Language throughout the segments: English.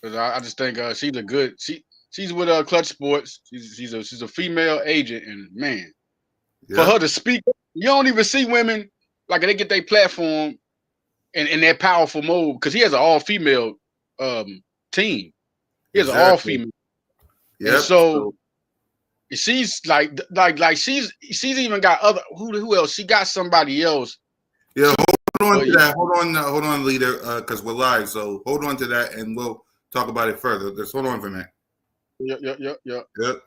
Because I just think she's a good she's with Clutch Sports. She's a female agent, and man, for Yep, her to speak, you don't even see women like they get their platform in that powerful mode because he has an all female team. He has an all exactly. female, and Yep. so So she's like she's even got other who else? She got somebody else. yeah, hold on But to that. Hold on, leader, because we're live. So hold on to that, and we'll talk about it further. Just hold on for a minute. yeah. Yep.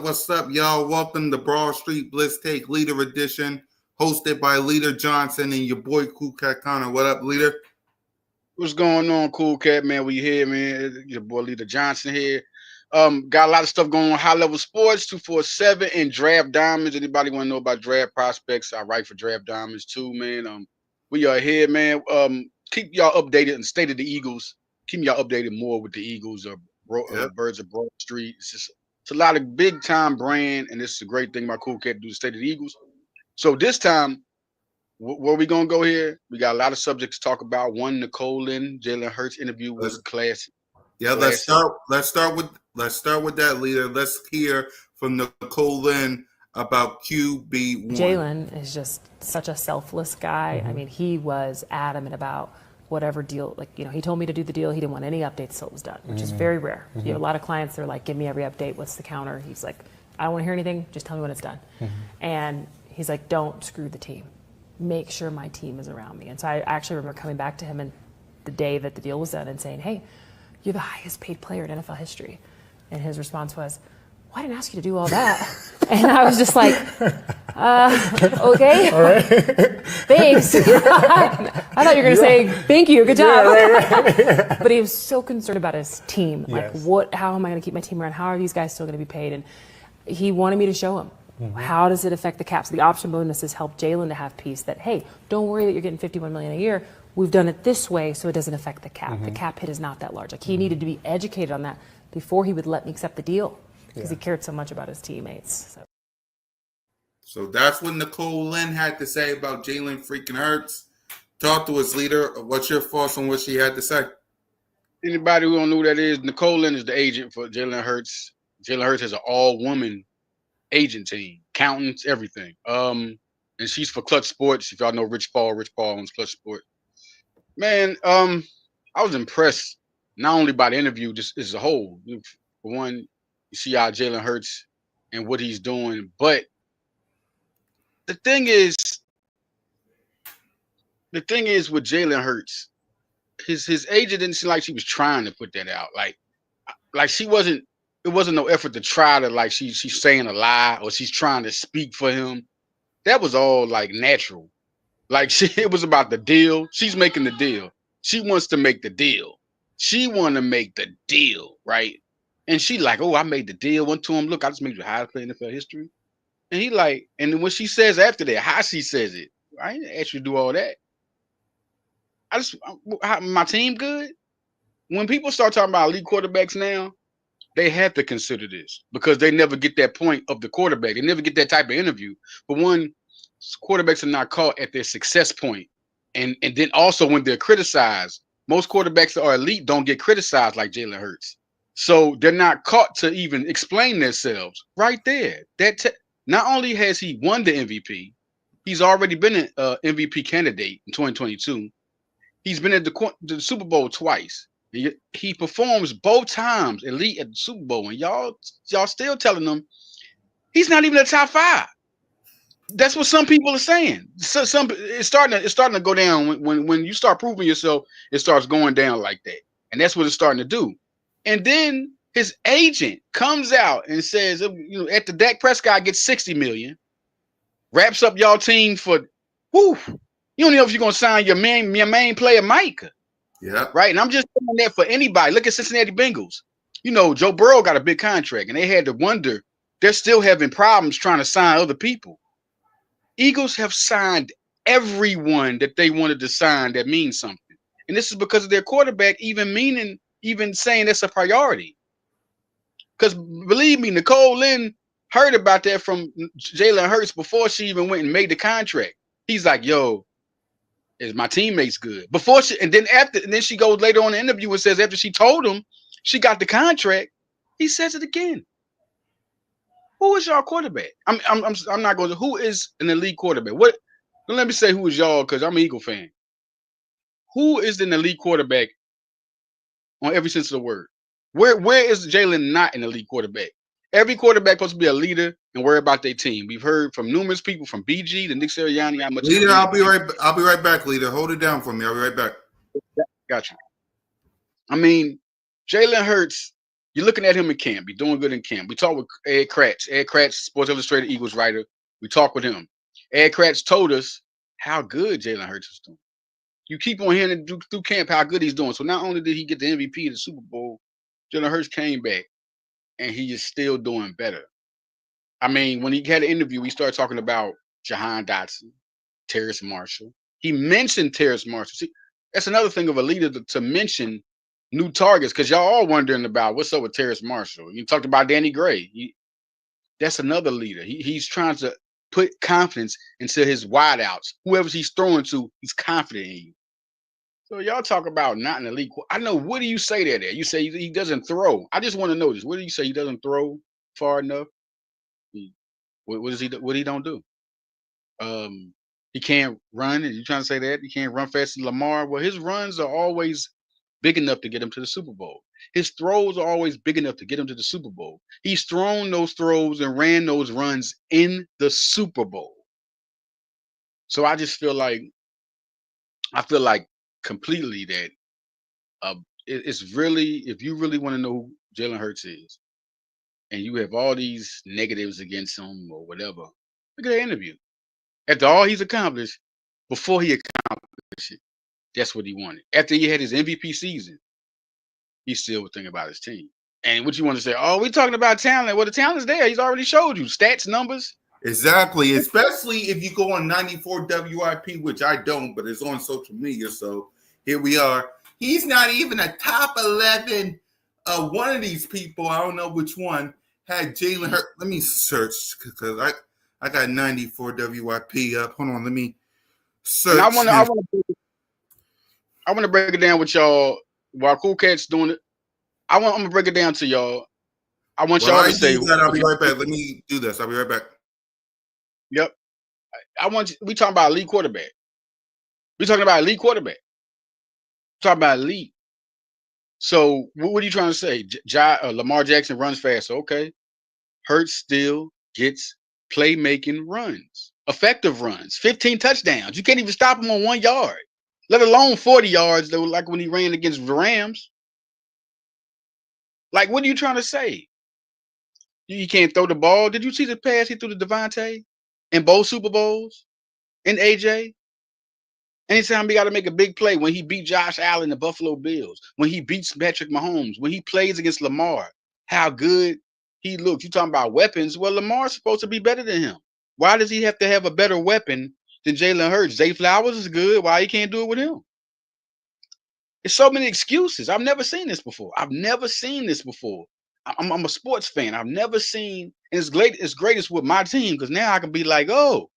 What's up, y'all? Welcome to Broad Street Blitz Take Leader Edition, hosted by Leader Johnson and your boy Cool Cat Connor. What up, Leader? What's going on, Cool Cat, man? We here, man. Your boy Leader Johnson here. Got a lot of stuff going on. High level sports, 247 and draft diamonds. Anybody want to know about draft prospects? I write for draft diamonds too, man. We are here, man. Keep y'all updated and state of the Eagles. Keep y'all updated more with the Eagles or Yep. Birds of Broad Street. It's a lot of big time brand, and this is a great thing my Cool Cat do the state of the Eagles. So this time where we gonna go here? We got a lot of subjects to talk about. One, Nicole Lynn, Jalen Hurts interview was Let's classic. yeah. Classic. Let's start with that, Leader. Let's hear from Nicole Lynn about QB1. Jalen is just such a selfless guy. I mean, he was adamant about whatever deal, like, you know, he told me to do the deal. He didn't want any updates till it was done, which is very rare. You have a lot of clients that are like, give me every update. What's the counter? He's like, I don't want to hear anything. Just tell me when it's done. And he's like, don't screw the team. Make sure my team is around me. And so I actually remember coming back to him and the day that the deal was done and saying, hey, you're the highest paid player in NFL history. And his response was, well, I didn't ask you to do all that. And I was just like, okay, all right. Thanks. I thought you were going to say, thank you, good job. Yeah, But he was so concerned about his team. Like, how am I going to keep my team around? How are these guys still going to be paid? And he wanted me to show him. How does it affect the cap? So the option bonuses help Jalen to have peace that, hey, don't worry that you're getting $51 million a year. We've done it this way so it doesn't affect the cap. The cap hit is not that large. Like, he needed to be educated on that before he would let me accept the deal because he cared so much about his teammates. So that's what Nicole Lynn had to say about Jalen freaking Hurts. Talk to us, Leader. What's your thoughts on what she had to say? Anybody who don't know who that is, Nicole Lynn is the agent for Jalen Hurts. Jalen Hurts has an all-woman agent team, accountants, everything. And she's for Clutch Sports. If y'all know Rich Paul owns Clutch Sports. Man, I was impressed not only by the interview, just as a whole. For one, you see how Jalen Hurts and what he's doing, but the thing is with Jalen Hurts, his agent didn't seem like she was trying to put that out. Like she wasn't. It wasn't no effort to try to like she's saying a lie or she's trying to speak for him. That was all like natural. Like it was about the deal. She's making the deal. She wants to make the deal. She want to make the deal, right? And she like, oh, I made the deal. Went to him. Look, I just made the highest player in NFL history. And he like, and then when she says after that, how she says it, I didn't ask you to do all that. my team good. When people start talking about elite quarterbacks now, they have to consider this because they never get that point of the quarterback. They never get that type of interview. But one, quarterbacks are not caught at their success point. And then also when they're criticized, most quarterbacks that are elite don't get criticized like Jalen Hurts. So they're not caught to even explain themselves right there. Not only has he won the MVP, he's already been an MVP candidate in 2022. He's been at the Super Bowl twice. He performs both times elite at the Super Bowl, and y'all still telling him he's not even in the top 5. That's what some people are saying. So it's starting to go down when you start proving yourself. It starts going down like that, and that's what it's starting to do. And then his agent comes out and says, at the Dak Prescott gets $60 million, wraps up y'all team for, whoo. You don't know if you're gonna sign your main player, Micah. Yeah. Right. And I'm just saying that for anybody. Look at Cincinnati Bengals. Joe Burrow got a big contract, and they had to wonder. They're still having problems trying to sign other people. Eagles have signed everyone that they wanted to sign that means something. And this is because of their quarterback even saying that's a priority. Because believe me, Nicole Lynn heard about that from Jalen Hurts before she even went and made the contract. He's like, yo, is my teammates good? And then she goes later on in the interview and says after she told him she got the contract, he says it again. Who is y'all quarterback? I'm not going to. Who is an elite quarterback? Let me say who is y'all because I'm an Eagle fan. Who is an elite quarterback on every sense of the word? Where is Jalen not an elite quarterback? Every quarterback supposed to be a leader and worry about their team. We've heard from numerous people, from BG to Nick Sirianni. How much leader? I'll be right back, leader. Hold it down for me. I'll be right back. Got you. I mean, Jalen Hurts. You're looking at him in camp. He's doing good in camp. We talked with Ed Kratz. Ed Kratz, Sports Illustrated Eagles writer. We talked with him. Ed Kratz told us how good Jalen Hurts is doing. You keep on hearing through camp how good he's doing. So not only did he get the MVP of the Super Bowl, Jalen Hurts came back, and he is still doing better. I mean, when he had an interview, he started talking about Jahan Dotson, Terrace Marshall. He mentioned Terrace Marshall. See, that's another thing of a leader to mention new targets, because y'all all wondering about what's up with Terrace Marshall. You talked about Danny Gray. That's another leader. He's trying to put confidence into his wideouts. Whoever he's throwing to, he's confident in you. So y'all talk about not an elite. I know. What do you say there? You say he doesn't throw. I just want to know this. What do you say he doesn't throw far enough? What he don't do? He can't run. Are you trying to say that he can't run fast as Lamar? Well, his runs are always big enough to get him to the Super Bowl. His throws are always big enough to get him to the Super Bowl. He's thrown those throws and ran those runs in the Super Bowl. So I just feel like completely that it's really, if you really want to know who Jalen Hurts is, and you have all these negatives against him or whatever, look at that interview. After all he's accomplished, before he accomplished it, that's what he wanted. After he had his MVP season, he still was thinking about his team. And what you want to say? Oh, we're talking about talent. Well, the talent's there. He's already showed you stats, numbers. Exactly. Especially if you go on 94 WIP, which I don't, but it's on social media. So here we are. He's not even a top 11. One of these people, I don't know which one, had Jalen Hurts. Let me search because I got 94 WIP up. Hold on, let me search. And I want to break it down with y'all while Cool Cat's doing it. I'm gonna break it down to y'all. I want y'all to say. I'll be right back. Let me do this. I'll be right back. Yep. We talking about elite quarterback. We talking about elite quarterback. Talking about elite. So what are you trying to say? Lamar Jackson runs fast. Okay. Hurts still gets playmaking runs, effective runs, 15 touchdowns. You can't even stop him on 1 yard, let alone 40 yards. Though, like when he ran against the Rams. Like, what are you trying to say? You can't throw the ball. Did you see the pass he threw to Devontae in both Super Bowls? In AJ? Anytime he got to make a big play, when he beat Josh Allen, the Buffalo Bills, when he beats Patrick Mahomes, when he plays against Lamar, how good he looks. You talking about weapons? Well, Lamar's supposed to be better than him. Why does he have to have a better weapon than Jalen Hurts? Zay Flowers is good. Why he can't do it with him? It's so many excuses. I've never seen this before. I've never seen this before. I'm a sports fan. I've never seen, and it's great. It's greatest with my team because now I can be like, oh,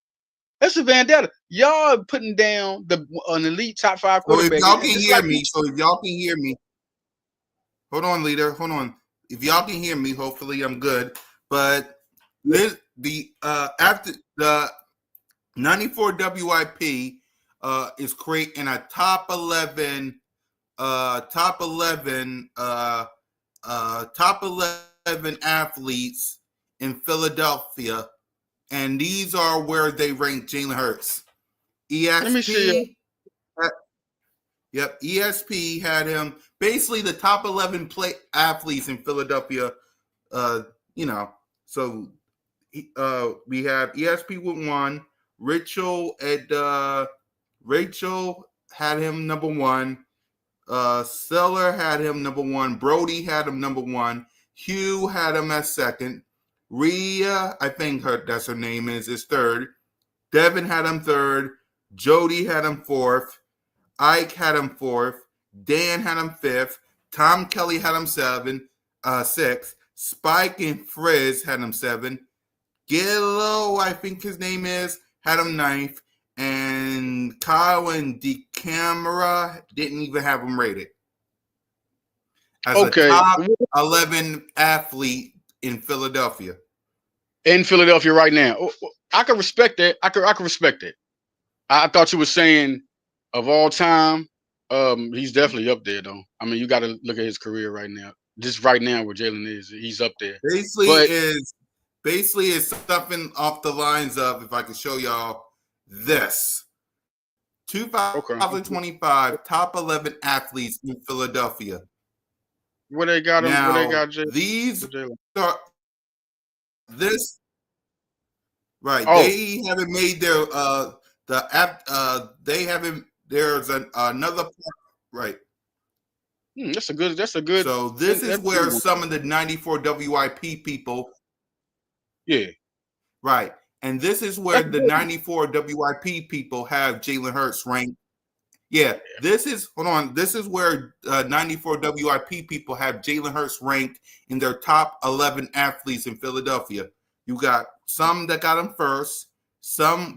that's a vendetta. Y'all putting down an elite top 5 So if quarterback. y'all can It's hear like, me, hold on, leader, hold on. If y'all can hear me, hopefully I'm good. But after the 94 WIP is creating a top 11 athletes in Philadelphia, and these are where they rank Jalen Hurts. let me see. ESP had him basically the top 11 athletes in Philadelphia. So we have ESP with 1. Rachel had him number 1. Seller had him number 1. Brody had him number 1. Hugh had him as 2nd. Rhea, I think that's her name is 3rd. Devin had him 3rd. Jody had him 4th. Ike had him 4th. Dan had him 5th. Tom Kelly had him 6th. Spike and Frizz had him 7th. Gillo, I think his name is, had him 9th. And Kyle and DeCamera didn't even have him rated as a top 11 athlete in Philadelphia. In Philadelphia right now. I can respect that. I can respect that. I thought you were saying of all time, he's definitely up there though. I mean, you got to look at his career right now. Just right now where Jalen is, he's up there. Basically is something off the lines of, if I can show y'all this. 2025 top 11 athletes in Philadelphia. Where they got him? Now, where they got Jalen? This right. Oh. They haven't made their they haven't. There's another part, right. That's a good. So this is where some of the 94 WIP people. Yeah. Right. And this is where the 94 WIP people have Jalen Hurts ranked. Yeah. This is where 94 WIP people have Jalen Hurts ranked in their top 11 athletes in Philadelphia. You got some that got him 1st,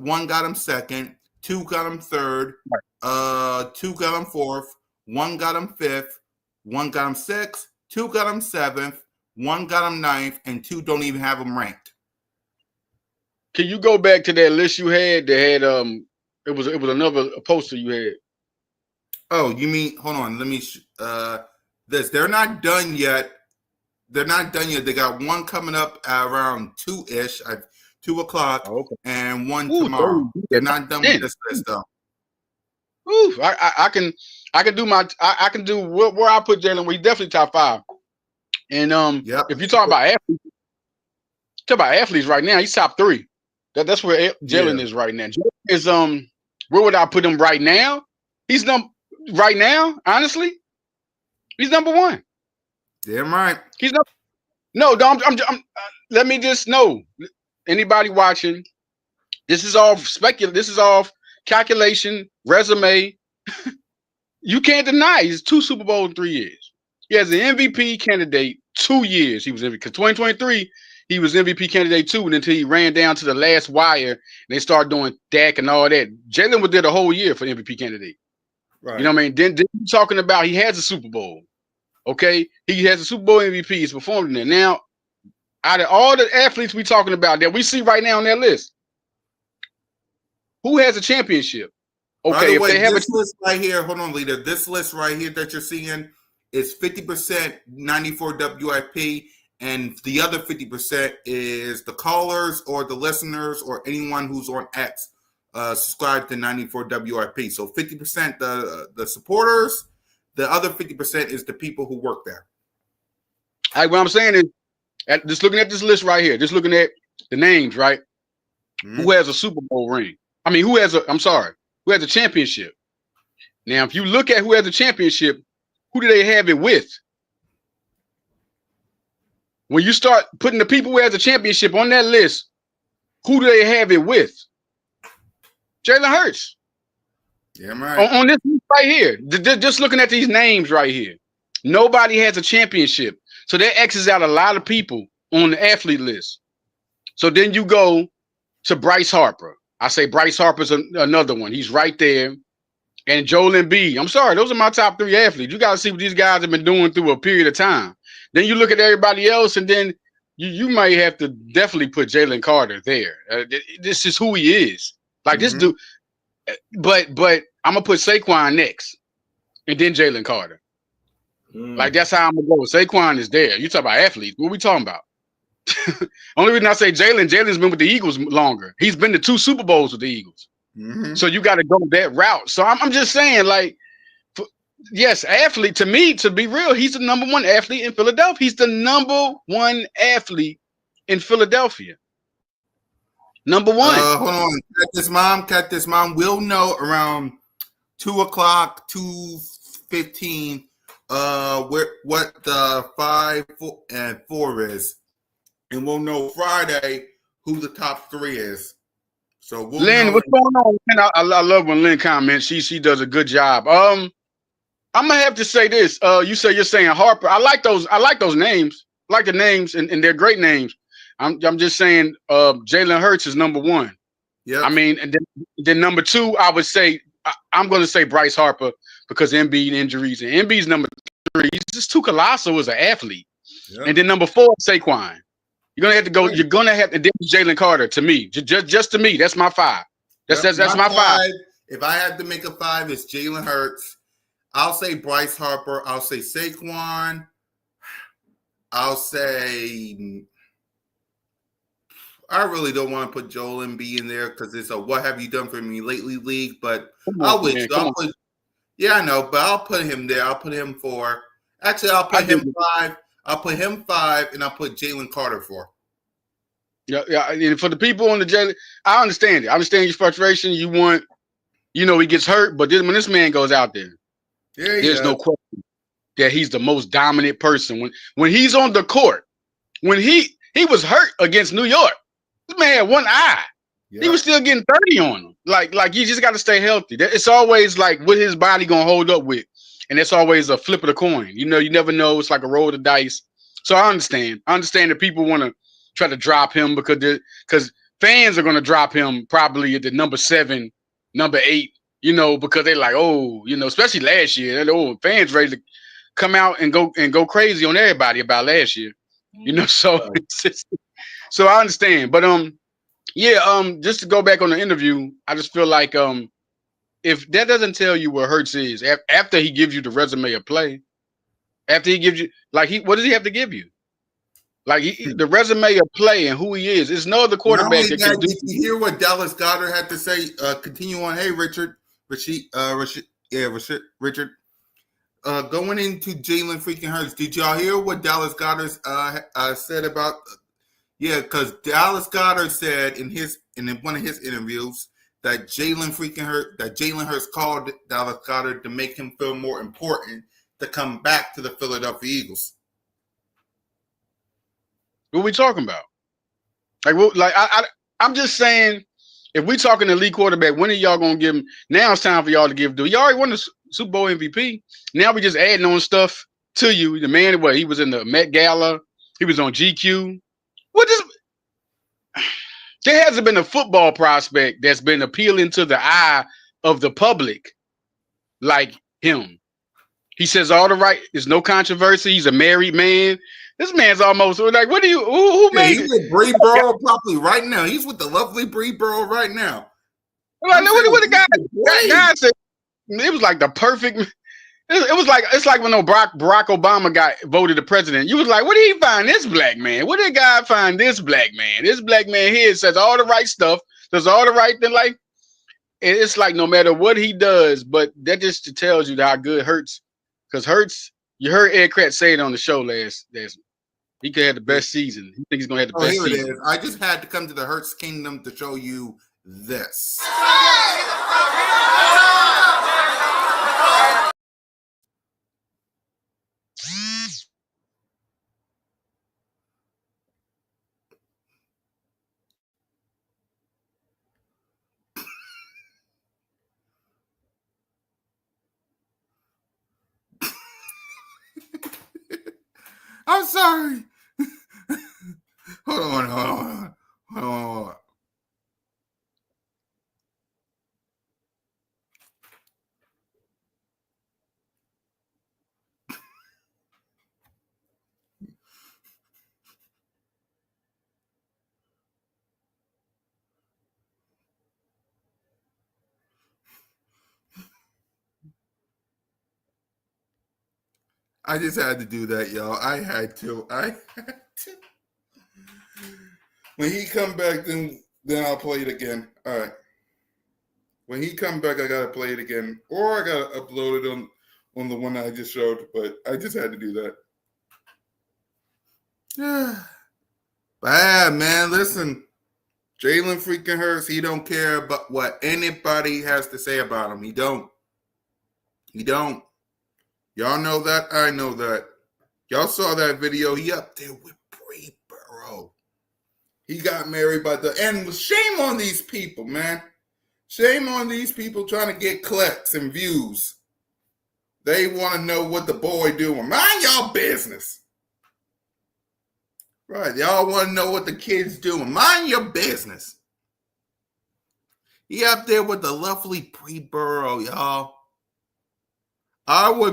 one got him 2nd, 2 got him 3rd, 2 got him 4th, 1 got him 5th, 1 got him 6th, 2 got him 7th, 1 got him 9th, and 2 don't even have him ranked. Can you go back to that list you had? That had it was another poster you had. Oh, you mean? Hold on, let me. This they're not done yet. They got one coming up around 2-ish, 2 o'clock, and one tomorrow. They're not done with this list though. Ooh, I can do where I put Jalen. We definitely top 5. And if you talk about athletes right now, he's top 3. That's where Jalen is right now. Jalen is where would I put him right now? He's right now. Honestly, he's number 1. Damn right. He's let me just know. Anybody watching? This is all speculation. This is all calculation, resume. You can't deny he's 2 Super Bowls in 3 years. He has an MVP candidate 2 years. He was MVP because 2023 he was MVP candidate 2 until he ran down to the last wire and they started doing Dak and all that. Jalen was there the whole year for MVP candidate. Right. You know what I mean? Then talking about he has a Super Bowl. Okay, he has a Super Bowl MVP. He's performing there. Now, out of all the athletes we talking about that we see right now on that list, who has a championship? Okay, by the way, if they have this list right here, hold on, leader. This list right here that you're seeing is 50% 94 WIP, and the other 50% is the callers or the listeners or anyone who's on X subscribed to 94 WIP. So 50% the supporters, the other 50% is the people who work there. All right, what I'm saying is, just looking at this list right here, just looking at the names, right? Mm-hmm. Who has a Super Bowl ring? I mean, who has a championship? Now, if you look at who has a championship, who do they have it with? When you start putting the people who has a championship on that list, who do they have it with? Jalen Hurts. Yeah, right. On this right here, just looking at these names right here, nobody has a championship. So that X's out a lot of people on the athlete list. So then you go to Bryce Harper. I say Bryce Harper's another one. He's right there. And Joel Embiid. I'm sorry, those are my top 3 athletes. You got to see what these guys have been doing through a period of time. Then you look at everybody else, and then you might have to definitely put Jalen Carter there. This is who he is. Like this dude. But I'm gonna put Saquon next, and then Jalen Carter. Like that's how I'm gonna go. Saquon is there. You talk about athletes. What we talking about? Only reason I say Jalen's been with the Eagles longer. He's been to 2 Super Bowls with the Eagles. So you got to go that route. So I'm just saying, like, yes, athlete, to me, to be real, he's the number 1 athlete in Philadelphia. He's the number 1 athlete in Philadelphia. Number 1. Hold on. Cut this mom. We'll know around 2:00, 2:15, what the 5 and 4 is. And we'll know Friday who the top 3 is. So we'll Lynn, know. what's going on? Man, I love when Lynn comments. She does a good job. I'm gonna have to say this. You're saying Harper. I like those names. I like the names, and they're great names. I'm just saying Jalen Hurts is number 1. Yeah. I mean, and then number 2, I would say I'm gonna say Bryce Harper because Embiid injuries, and Embiid's number 3. He's just too colossal as an athlete. Yeah. And then number 4, Saquon. You're gonna have to go. You're gonna have to. Jalen Carter to me. Just to me, that's my 5. That's my 5. If I had to make a 5, it's Jalen Hurts. I'll say Bryce Harper. I'll say Saquon. I'll say I really don't want to put Joel Embiid in there because it's a "What have you done for me lately" league. But I'll with you. Yeah, I know, but I'll put him there. I'll put him 4. Actually, I'll put him 5. I'll put him 5, and I'll put Jalen Carter 4. Yeah. And for the people on the Jalen, I understand it. I understand your frustration. You want, he gets hurt, but when this man goes out there, there's no question that he's the most dominant person. When he's on the court, when he was hurt against New York, this man had 1 eye. Yep. He was still getting 30 on him. Like you just got to stay healthy. It's always like what his body gonna hold up with, and it's always a flip of the coin. You never know. It's like a roll of the dice. So I understand. that people want to try to drop him because fans are gonna drop him probably at the number 7, number 8. Because they're like, especially last year, fans ready to come out and go crazy on everybody about last year. So so I understand, but just to go back on the interview, I just feel like if that doesn't tell you where Hurts is after he gives you the resume of play, after he gives you what does he have to give you? Like the resume of play and who he is. There's no other quarterback that can do. Did you hear what Dallas Goedert had to say? Continue on. Hey, Richard. Richard. Going into Jalen freaking Hurts, did y'all hear what Dallas Goedert said about? Yeah, because Dallas Goedert said in one of his interviews that Jalen Hurts called Dallas Goedert to make him feel more important to come back to the Philadelphia Eagles. What are we talking about? I'm just saying, if we talking elite quarterback, when are y'all gonna give him? Now it's time for y'all to give. You already won the Super Bowl MVP. Now we just adding on stuff to you. The man, he was in the Met Gala. He was on GQ. There hasn't been a football prospect that's been appealing to the eye of the public like him. He says all the right. There's no controversy. He's a married man. This man's almost like, what do you? Who made it? He's with Bree Burrow probably right now. He's with the lovely Bree Burrow right now. Like, what the guy said? It was like the perfect. It's like when Barack Obama got voted the president. You was like, where did he find this black man? Where did God find this black man? This black man here says all the right stuff, does all the right thing. Like, it's like no matter what he does, but that just tells you how good Hurts. Because Hurts, you heard Ed Kratz say it on the show last. He could have the best season. He thinks he's gonna have the best season. It is. I just had to come to the Hurts Kingdom to show you this. I'm sorry. Hold on. I just had to do that, y'all. I had to. When he come back, then I'll play it again. All right. When he come back, I gotta play it again, or I gotta upload it on the one I just showed. But I just had to do that. But man, listen, Jalen freaking Hurts. He don't care about what anybody has to say about him. He don't. Y'all know that. I know that. Y'all saw that video. He up there with Bree Burrow. He got married by the end. Shame on these people, man. Shame on these people trying to get clicks and views. They want to know what the boy doing. Mind y'all business. Right. Y'all want to know what the kid's doing. Mind your business. He up there with the lovely Bree Burrow, y'all. I'm oh,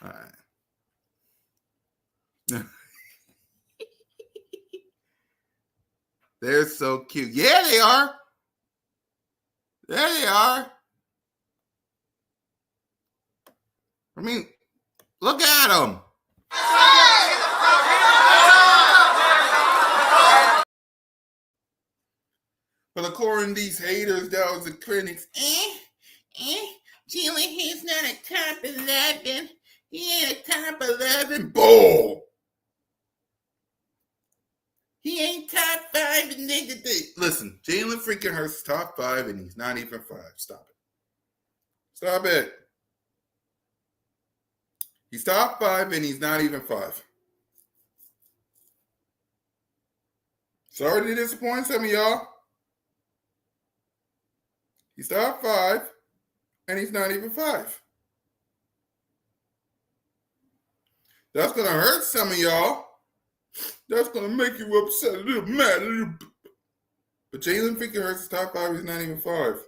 all right. They're so cute. Yeah, they are. There they are. I mean, look at them. But according to these haters, that was the critics. Jalen, he's not a top 11. He ain't a top 11. Bull. He ain't top 5. Listen, Jalen freaking Hurts is top 5, and he's not even 5. Stop it. Stop it. He's top 5, and he's not even 5. Sorry to disappoint some of y'all. He's top 5, and he's not even 5. That's going to hurt some of y'all. That's going to make you upset, a little mad, a little bit. But Jalen freaking Hurts is top 5, he's not even 5.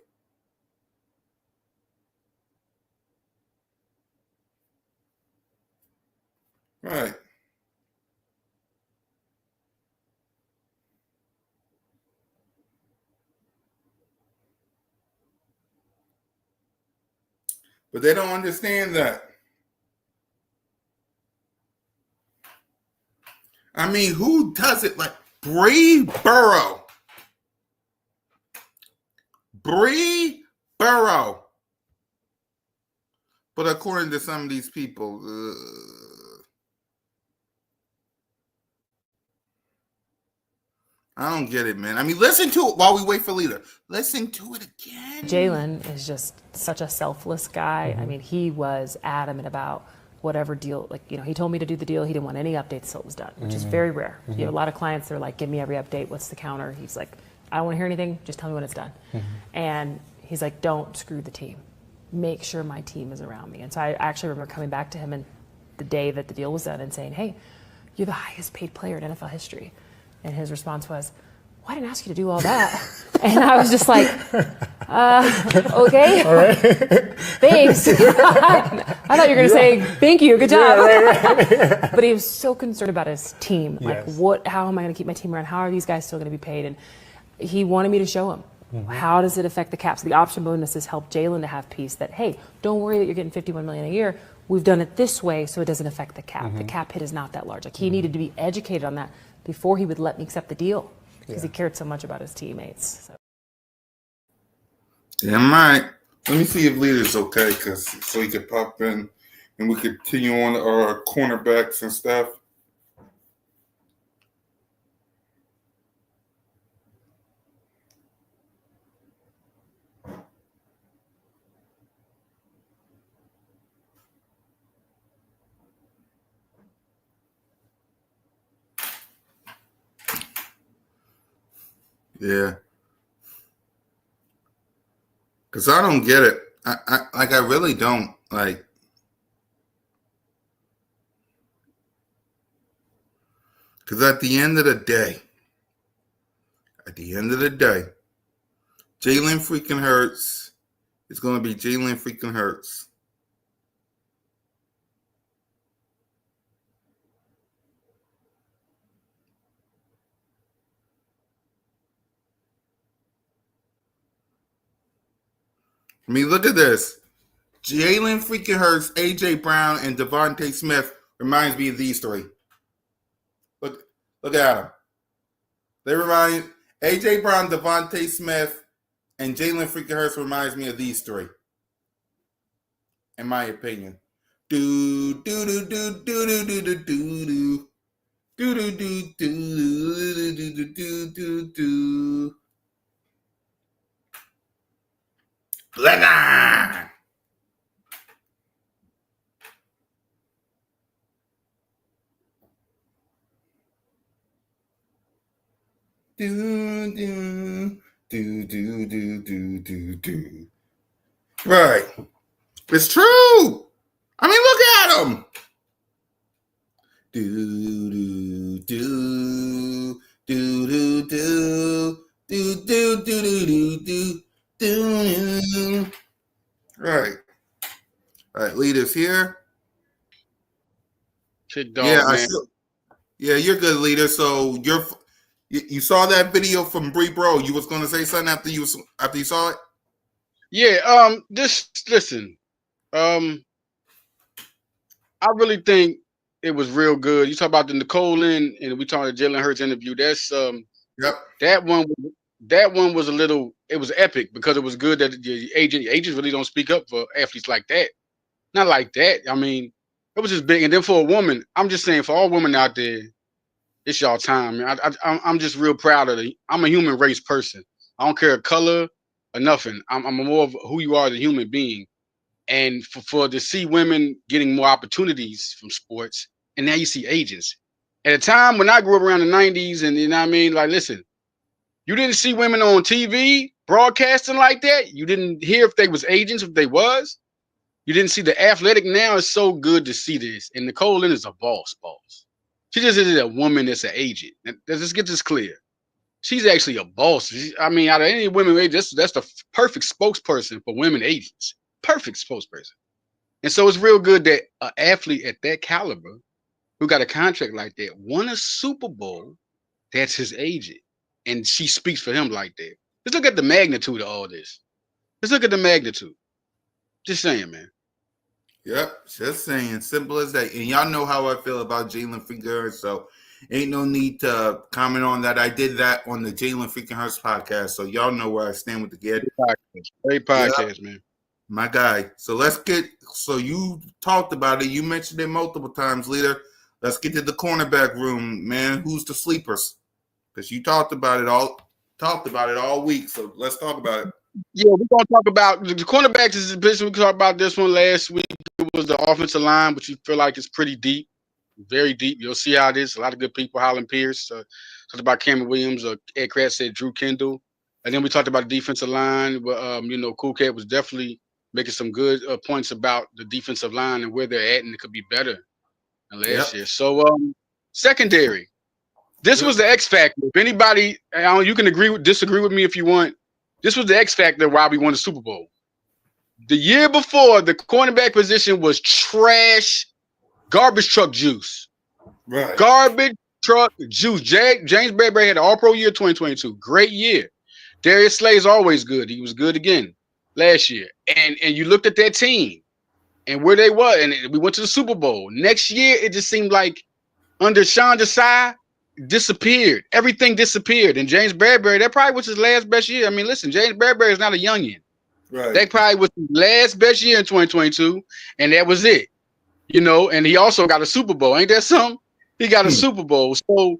Right. But they don't understand that. I mean, who does it like Bree Burrow? Bree Burrow. But according to some of these people, I don't get it, man. I mean, listen to it while we wait for Lita. Listen to it again. Jalen is just such a selfless guy. I mean, he was adamant about whatever deal, like, you know, he told me to do the deal. He didn't want any updates till it was done, which is very rare. You know, a lot of clients, they're like, give me every update. What's the counter? He's like, I don't want to hear anything. Just tell me when it's done. And he's like, don't screw the team. Make sure my team is around me. And so I actually remember coming back to him and the day that the deal was done and saying, hey, you're the highest paid player in NFL history. And his response was, well, I didn't ask you to do all that. And I was just like, okay. All right. Thanks. I thought you were going to say, thank you, good job. Yeah, But he was so concerned about his team. Like, how am I going to keep my team around? How are these guys still going to be paid? And he wanted me to show him. How does it affect the cap? So the option bonuses help Jalen to have peace that, hey, don't worry that you're getting $51 million a year. We've done it this way so it doesn't affect the cap. The cap hit is not that large. Like, he needed to be educated on that before he would let me accept the deal because he cared so much about his teammates. So. Damn right. Let me see if Lita's okay, so he could pop in and we could continue on our cornerbacks and stuff. Yeah. Because I don't get it. I really don't. Like, because at the end of the day, Jalen freaking Hurts is going to be Jalen freaking Hurts. I mean, look at this. Jalen freaking Hurts, A.J. Brown, and Devontae Smith reminds me of these three. Look at them. They remind A.J. Brown, Devontae Smith, and Jalen freaking Hurts reminds me of these three. In my opinion. Do do do do do do do do do do do do do do do do do. Blenna. Do do do do do do do do. Right. It's true. I mean, look at him. Do do do do do do do do do do do. Right. All right, leaders here. Shit, dog, man. Yeah, you're good, leader. So you saw that video from Bree Bro. You was gonna say something after you saw it? Yeah. Just listen. I really think it was real good. You talk about the Nicole Lynn, and we talked about the Jalen Hurts interview. That's Yep. That one was a little. It was epic because it was good that the agents really don't speak up for athletes like that. Not like that. I mean, it was just big. And then for a woman, I'm just saying, for all women out there, it's y'all time. Man. I'm just real proud of it. I'm a human race person. I don't care color or nothing. I'm more of who you are as a human being. And for to see women getting more opportunities from sports, and now you see agents. At a time when I grew up around the 90s, and you know what I mean, like, listen, you didn't see women on TV broadcasting like that. You didn't hear if they was agents, if they was. You didn't see the athletic. Now it's so good to see this. And Nicole Lynn is a boss. She just isn't a woman that's an agent. Let's just get this clear. She's actually a boss. I mean, out of any women agents, that's the perfect spokesperson for women agents. Perfect spokesperson. And so it's real good that an athlete at that caliber who got a contract like that won a Super Bowl. That's his agent. And she speaks for him like that. Let's look at the magnitude of all this. Let's look at the magnitude. Just saying, man. Yep, just saying. Simple as that. And y'all know how I feel about Jalen freaking Hurts, so ain't no need to comment on that. I did that on the Jalen freaking Hurts podcast, so y'all know where I stand with the kid. Great podcast, man. My guy. So so you talked about it. You mentioned it multiple times, leader. Let's get to the cornerback room, man. Who's the sleepers? Because you talked about it all week. So let's talk about it. Yeah, we're gonna talk about the cornerbacks. Is the position we talked about this one last week. It was the offensive line, which you feel like it's pretty deep, very deep. You'll see how it is. A lot of good people. Holland Pierce talked about Cameron Williams. Ed Kratz said Drew Kendall, and then we talked about the defensive line. But Cool Cat was definitely making some good points about the defensive line and where they're at, and it could be better than last year. So secondary. This was the X factor. If anybody, you can disagree with me if you want. This was the X factor why we won the Super Bowl. The year before, the cornerback position was trash, garbage truck juice. Right. Garbage truck juice. James Bradbury had an All-Pro year 2022. Great year. Darius Slay's always good. He was good again last year. And you looked at that team and where they were, and we went to the Super Bowl. Next year, it just seemed like under Sean Desai, disappeared. Everything disappeared. And James Bradbury, that probably was his last best year. I mean, listen, James Bradbury is not a youngin. Right. That probably was his last best year in 2022, and that was it. And he also got a Super Bowl. Ain't that something? He got a Super Bowl. So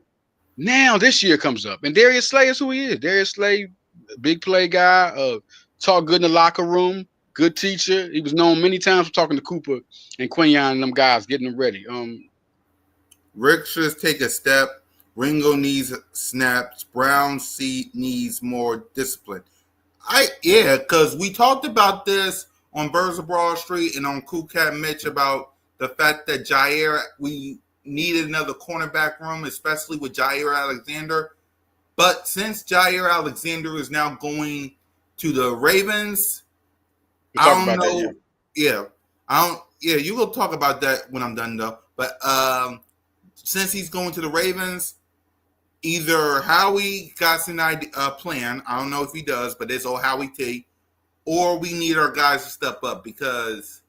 now this year comes up, and Darius Slay is who he is. Darius Slay, big play guy, talk good in the locker room, good teacher. He was known many times for talking to Cooper and Quinyon and them guys, getting them ready. Rick should take a step. Ringo needs snaps. Brown needs more discipline. Because we talked about this on Birds of Broad Street and on Cool Cat Mitch about the fact that we needed another cornerback room, especially with Jair Alexander. But since Jair Alexander is now going to the Ravens, We'll I talk don't about that. know. Yeah, I don't. Yeah, you will talk about that when I'm done though. But since he's going to the Ravens, either Howie got an idea, plan. I don't know if he does, but it's all Howie T. Or we need our guys to step up because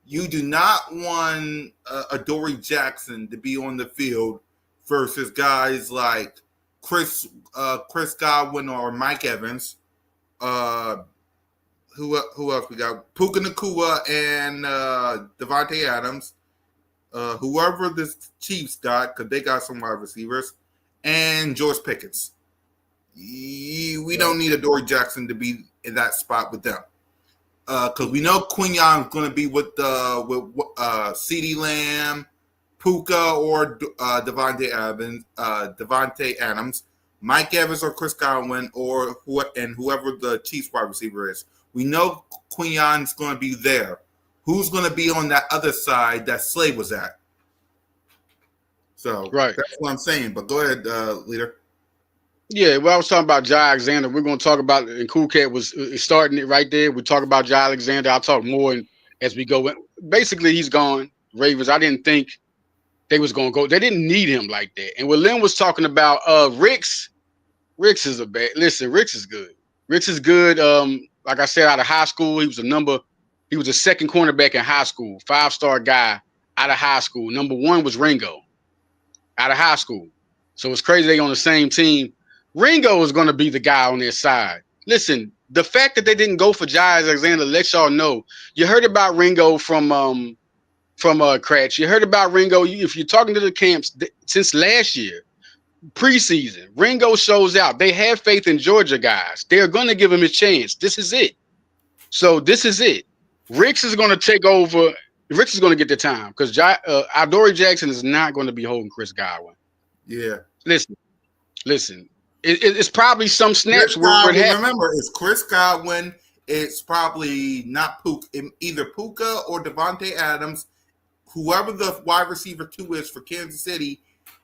you do not want Adoree Jackson to be on the field versus guys like Chris Godwin or Mike Evans. Who else we got? Puka Nacua and Devontae Adams. Whoever the Chiefs got, because they got some wide receivers, and George Pickens. We don't need Adoree Jackson to be in that spot with them. Because we know Quinyon's going to be with CeeDee Lamb, Puka, or Devontae Adams, Mike Evans or Chris Godwin, or whoever the Chiefs wide receiver is. We know Quinyon's going to be there. Who's going to be on that other side that Slade was at? So Right. that's what I'm saying. But go ahead, leader. Yeah, well, I was talking about Jai Alexander. We're going to talk about, and Cool Cat was starting it right there. We talk about Jai Alexander. I'll talk more as we go. Basically, he's gone. Ravens, I didn't think they was going to go. They didn't need him like that. And what Lynn was talking about, Ricks is a bad. Listen, Ricks is good. Ricks is good. Like I said, out of high school, he was a second cornerback in high school, 5-star guy out of high school. Number one was Ringo out of high school. So it's crazy they on the same team. Ringo is going to be the guy on their side. Listen, the fact that they didn't go for Jai Alexander lets y'all know. You heard about Ringo from Cratch. You heard about Ringo. If you're talking to the camps since last year, preseason, Ringo shows out. They have faith in Georgia guys. They're going to give him a chance. This is it. So this is it. Ricks is going to take over. Ricks is going to get the time because Adoree Jackson is not going to be holding Chris Godwin. Yeah. Listen. It's probably some snaps where it happened. Remember, it's Chris Godwin. It's probably not Puka, either Puka or Devontae Adams, whoever the wide receiver 2 is for Kansas City,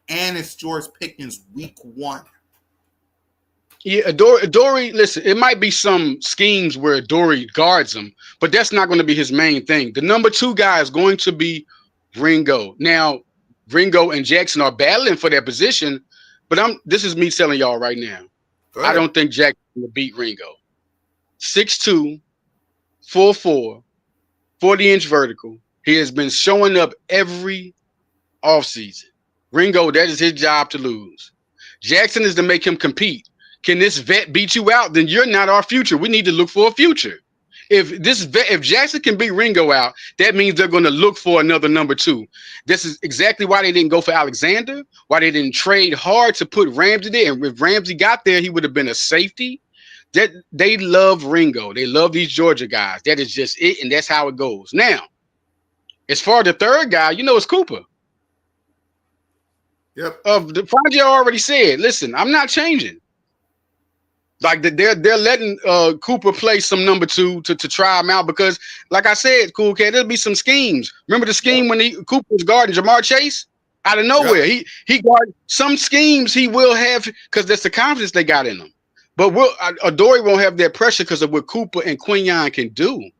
and it's George Pickens week 1. Yeah, Adoree, listen, it might be some schemes where Adoree guards him, but that's not going to be his main thing. The number 2 guy is going to be Ringo. Now, Ringo and Jackson are battling for that position, but this is me telling y'all right now. I don't think Jackson will beat Ringo. 6'2", 4'4", 40-inch vertical. He has been showing up every offseason. Ringo, that is his job to lose. Jackson is to make him compete. Can this vet beat you out? Then you're not our future. We need to look for a future. If Jackson can beat Ringo out, that means they're going to look for another number 2. This is exactly why they didn't go for Alexander, why they didn't trade hard to put Ramsey there. And if Ramsey got there, he would have been a safety. That they love Ringo. They love these Georgia guys. That is just it, and that's how it goes. Now, as far as the third guy, it's Cooper. Yep. The project already said, listen, I'm not changing. Like they're letting Cooper play some number 2 to try him out because, like I said, Cool Cat, there'll be some schemes. Remember the scheme when Cooper was guarding Jamar Chase out of nowhere? Yep. He guarded some schemes. He will have because that's the confidence they got in him. But Adoree won't have that pressure because of what Cooper and Quinyon can do.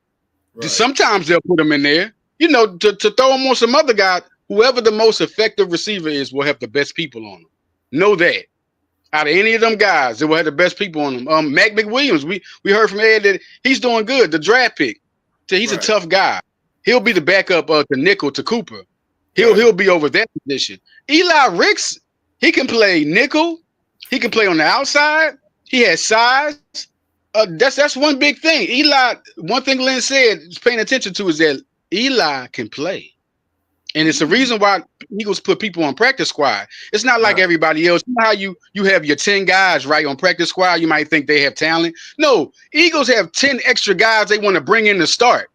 Right. Sometimes they'll put him in there, to throw him on some other guy. Whoever the most effective receiver is will have the best people on him. Know that. Out of any of them guys, they will have the best people on them. Mac McWilliams, we heard from Ed that he's doing good. The draft pick, he's a tough guy. He'll be the backup of the nickel to Cooper. He'll be over that position. Eli Ricks, he can play nickel. He can play on the outside. He has size. That's one big thing. Eli, one thing Lynn said, paying attention to is that Eli can play. And it's the reason why Eagles put people on practice squad. It's not like everybody else. You know how you have your 10 guys right on practice squad. You might think they have talent. No, Eagles have 10 extra guys they want to bring in to start.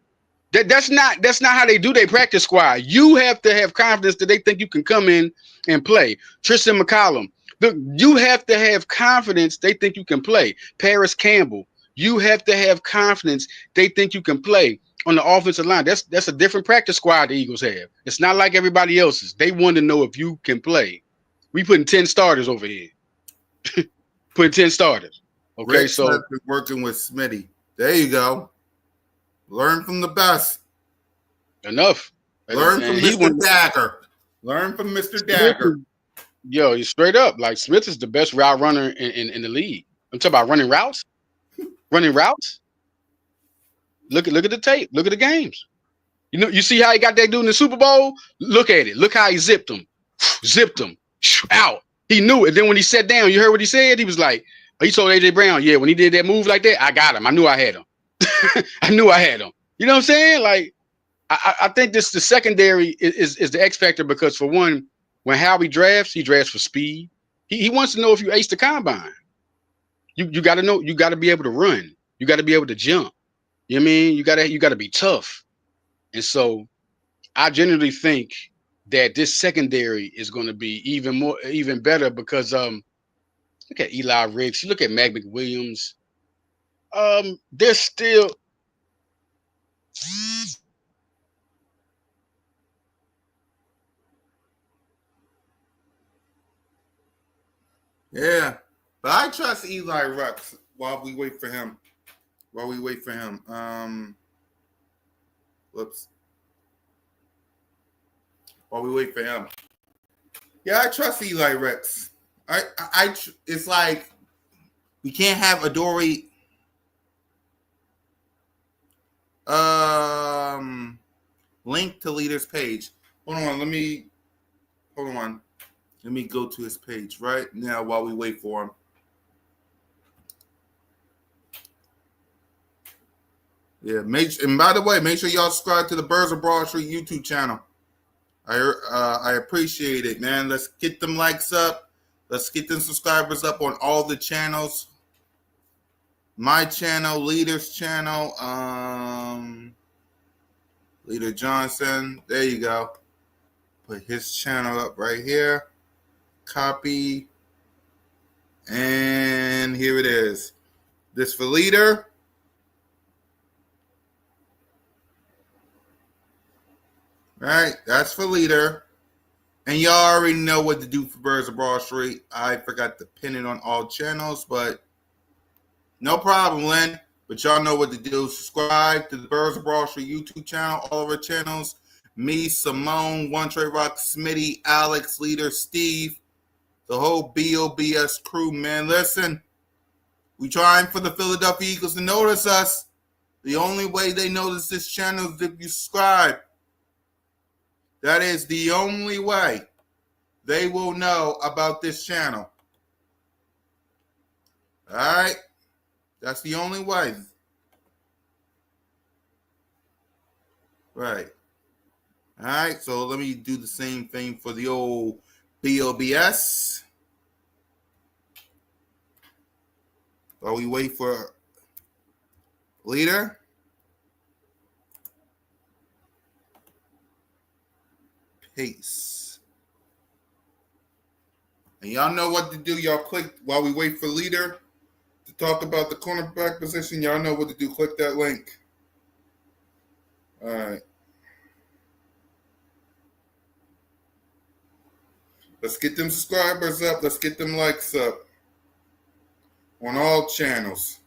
That's not how they do their practice squad. You have to have confidence that they think you can come in and play. Tristan McCollum, you have to have confidence they think you can play. Paris Campbell. You have to have confidence. They think you can play on the offensive line. That's a different practice squad the Eagles have. It's not like everybody else's. They want to know if you can play. We putting 10 starters over here. Putting 10 starters. Okay, Rich has been working with Smitty. There you go. Learn from the best. Enough. Learn from Mr. Dagger. Learn from Mr. Dagger. Yo, you straight up. Like Smith is the best route runner in the league. I'm talking about running routes. Running routes. Look at the tape. Look at the games. You see how he got that dude in the Super Bowl? Look at it. Look how he zipped him. Zipped him. Out. He knew it. Then when he sat down, you heard what he said? He was like, he told AJ Brown, yeah, when he did that move like that, I got him. I knew I had him. I knew I had him. You know what I'm saying? Like, I think the secondary is the X factor because for one, when Howie drafts, he drafts for speed. He wants to know if you ace the combine. You got to know. You got to be able to run. You got to be able to jump. You know what I mean? You got to be tough. And so, I generally think that this secondary is going to be even better because look at Eli Ricks. You look at Mac McWilliams. They're still. Yeah, but I trust Eli Ricks while we wait for him. Whoops. While we wait for him. Yeah, I trust Eli Ricks. It's like we can't have Adoree. Link to leader's page. Hold on. Let me go to his page right now while we wait for him. Yeah, and by the way, make sure y'all subscribe to the Birds of Broad Street YouTube channel. I appreciate it, man. Let's get them likes up. Let's get them subscribers up on all the channels. My channel, Leader's channel, Leader Johnson. There you go. Put his channel up right here. Copy. And here it is. This for Leader. Right, that's for Leader. And y'all already know what to do for Birds of Broad Street. I forgot to pin it on all channels, but no problem, Lynn. But y'all know what to do. Subscribe to the Birds of Broad Street YouTube channel, all of our channels. Me, Simone, One Trey Rock, Smitty, Alex, Leader, Steve, the whole B.O.B.S crew, man. Listen, we trying for the Philadelphia Eagles to notice us. The only way they notice this channel is if you subscribe. That is the only way they will know about this channel. All right? That's the only way. Right. All right, so let me do the same thing for the old B.O.B.S. While we wait for Leader. Pace. And y'all know what to do. Y'all click while we wait for Leader to talk about the cornerback position. Y'all know what to do. Click that link. All right. Let's get them subscribers up. Let's get them likes up on all channels.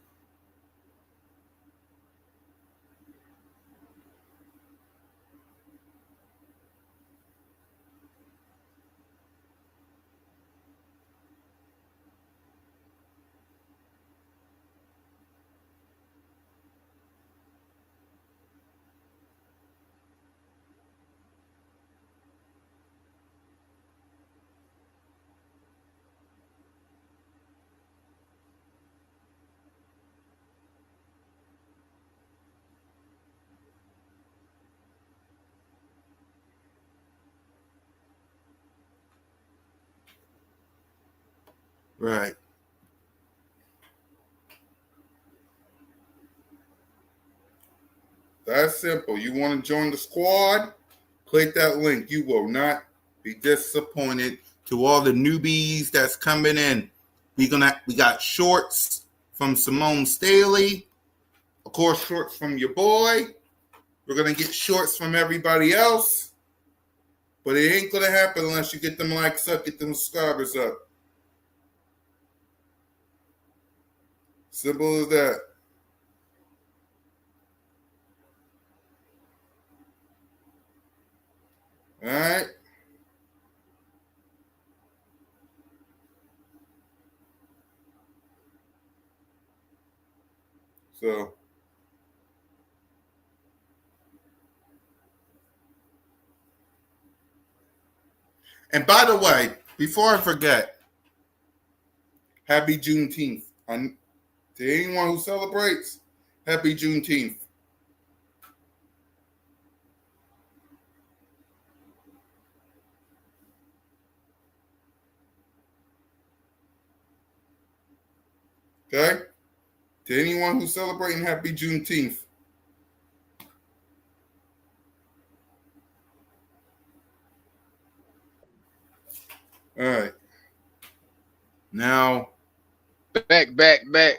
Right. That's simple. You want to join the squad? Click that link. You will not be disappointed. To all the newbies that's coming in, we got shorts from Simone Staley. Of course, shorts from your boy. We're going to get shorts from everybody else. But it ain't going to happen unless you get them likes up, get them subscribers up. Simple as that. All right. So, and by the way, before I forget, happy Juneteenth. To anyone who celebrates, happy Juneteenth. Okay? To anyone who's celebrating, happy Juneteenth. All right. Now, Back.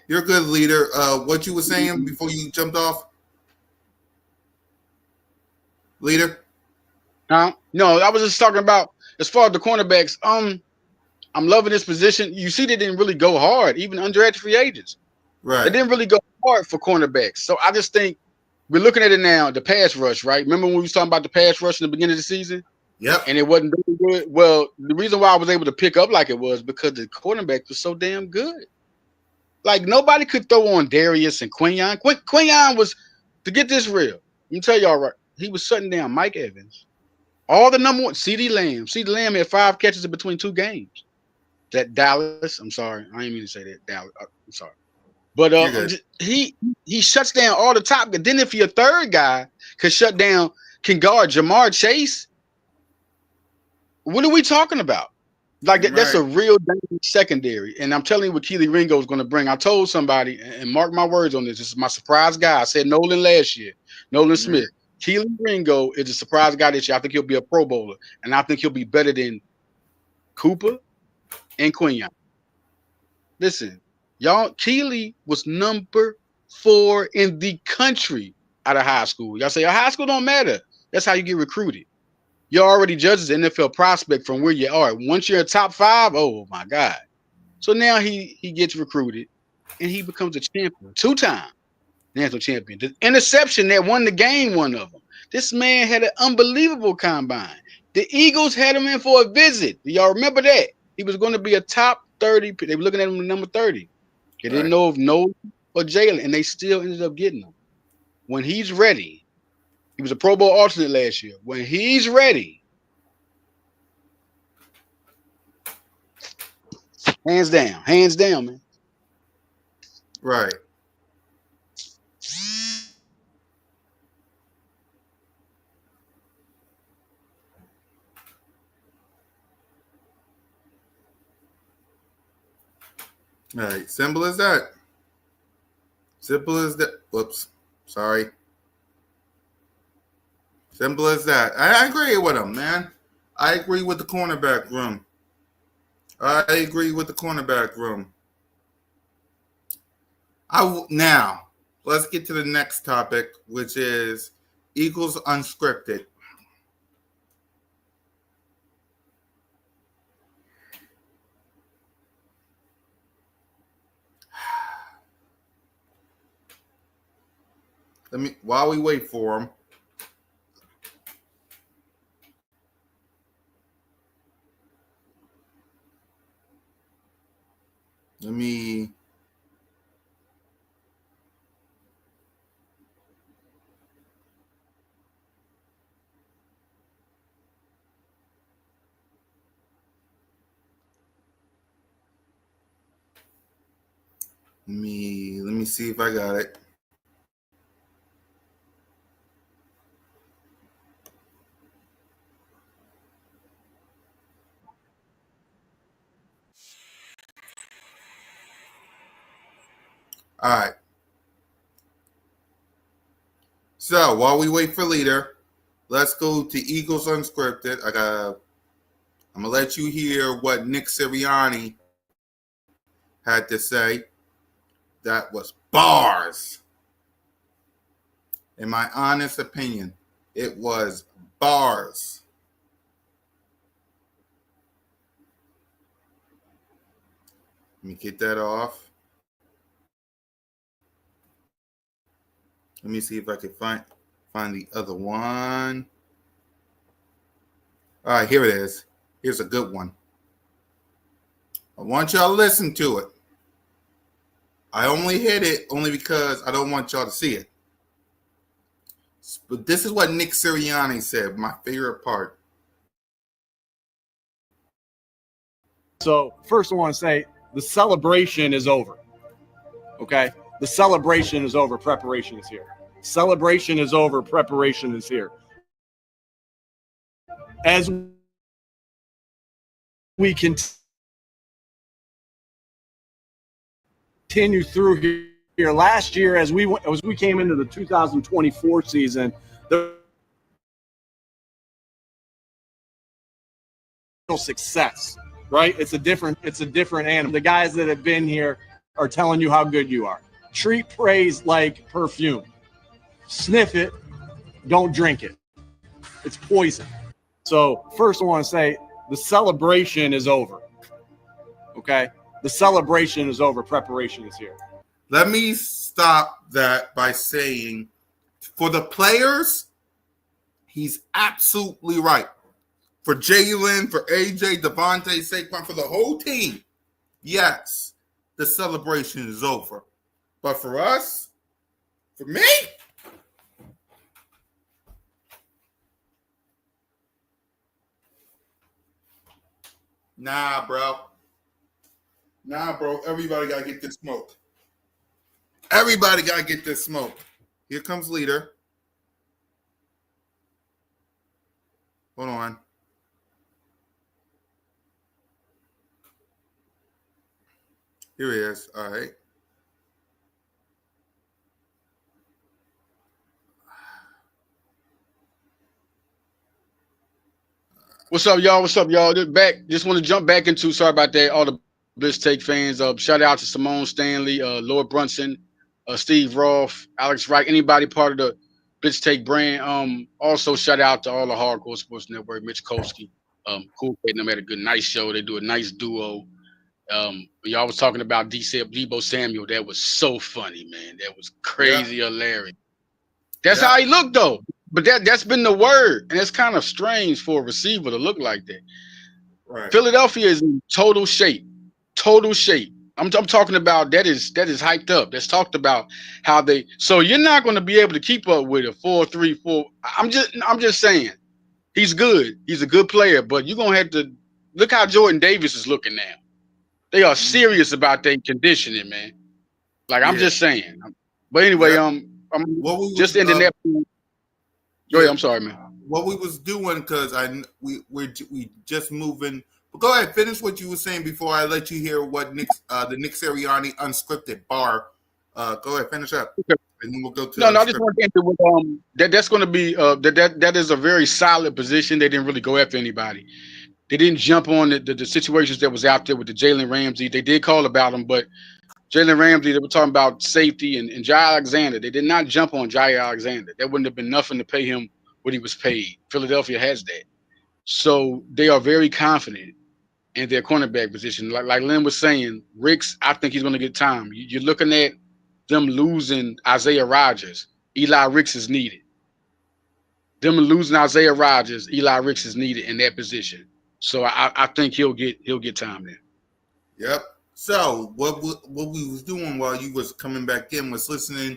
you're a good leader. What you were saying before you jumped off? Leader? Huh? No, I was just talking about as far as the cornerbacks. I'm loving this position. You see, they didn't really go hard, even undrafted free agents. Right. They didn't really go hard for cornerbacks. So I just think we're looking at it now, the pass rush, right? Remember when we was talking about the pass rush in the beginning of the season? Yep. And it wasn't doing good? Well, the reason why I was able to pick up like it was because the cornerback was so damn good. Like, nobody could throw on Darius and Quinyon. Quinyon was, to get this real, let me tell y'all right, he was shutting down Mike Evans. All the number one, CD Lamb. CD Lamb had 5 catches in between 2 games. That Dallas, I'm sorry. I didn't mean to say that. Dallas, I'm sorry. But he shuts down all the top. Then if your third guy can guard Jamar Chase, what are we talking about? Like that's a real secondary. And I'm telling you what Keely Ringo is going to bring. I told somebody, and mark my words on this. This is my surprise guy. I said Nolan last year. Nolan Smith. Keely Ringo is a surprise guy this year. I think he'll be a Pro Bowler. And I think he'll be better than Cooper and Quinyon. Listen, y'all, Keely was number 4 in the country out of high school. Y'all say high school don't matter. That's how you get recruited. You're already judged as an NFL prospect from where you are. Once you're a top 5, oh my God. So now he gets recruited and he becomes a champion, 2-time national champion. The interception that won the game, one of them. This man had an unbelievable combine. The Eagles had him in for a visit. Do y'all remember that? He was going to be a top 30. They were looking at him at number 30. They didn't know if Nolan or Jalen, and they still ended up getting him. When he's ready, he was a Pro Bowl alternate last year. When he's ready, hands down, man. Right. All right. Simple as that. Simple as that. Whoops. Sorry. Simple as that. I agree with him, man. I agree with the cornerback room. Now, let's get to the next topic, which is Eagles unscripted. While we wait for him. Let me see if I got it. All right. So while we wait for leader, let's go to Eagles Unscripted. I'm gonna let you hear what Nick Sirianni had to say. That was bars. In my honest opinion, it was bars. Let me get that off. Let me see if I can find the other one. All right, here it is. Here's a good one. I want y'all to listen to it. I only hit it only because I don't want y'all to see it. But this is what Nick Sirianni said, my favorite part. So first I want to say the celebration is over. Okay? The celebration is over. Preparation is here. Celebration is over. Preparation is here. As we continue through here, last year as we came into the 2024 season, the success, right? It's a different animal. The guys that have been here are telling you how good you are. Treat praise like perfume. Sniff it, don't drink it. It's poison. So first I want to say the celebration is over. Okay? The celebration is over. Preparation is here. Let me stop that by saying, for the players, he's absolutely right. For Jalen, for AJ, Devontae, Saquon, for the whole team, yes, the celebration is over. But for us, for me, nah, bro. Everybody got to get this smoke. Everybody got to get this smoke. Here comes leader. Hold on. Here he is. All right. What's up, y'all? Just want to jump back into, sorry about that, all the Blitz Take fans. Shout out to Simone Stanley, Lord Brunson, Steve Roth, Alex Wright, anybody part of the Blitz Take brand. Also shout out to all the Hardcore Sports Network, Mitch Kolsky. Cool kid, them had a good, nice show. They do a nice duo. Y'all was talking about B.O.B.S Samuel. That was so funny, man. That was crazy, hilarious. That's how he looked, though. But that's been the word, and it's kind of strange for a receiver to look like that. Right. Philadelphia is in total shape. Total shape. I'm talking about that is hyped up. That's talked about how they. So you're not going to be able to keep up with a 4-3-4. I'm just saying, he's good. He's a good player, but you're gonna have to look how Jordan Davis is looking now. They are serious about their conditioning, man. Like I'm just saying. But anyway, I'm just ending that. Go ahead. I'm sorry, man. What we was doing, because we just moving. But go ahead, finish what you were saying before I let you hear what the Nick Sirianni unscripted bar. Go ahead, finish up, and then we'll go to. No, I just want to end with that's going to be that is a very solid position. They didn't really go after anybody. They didn't jump on the situations that was out there with the Jalen Ramsey. They did call about him, but Jalen Ramsey, they were talking about safety and Jair Alexander. They did not jump on Jair Alexander. That wouldn't have been nothing to pay him what he was paid. Philadelphia has that. So they are very confident in their cornerback position. Like Lynn was saying, Ricks, I think he's going to get time. You're looking at them losing Isaiah Rodgers. Eli Ricks is needed. Them losing Isaiah Rodgers, Eli Ricks is needed in that position. So I think he'll get time there. Yep. So what we was doing while you was coming back in was listening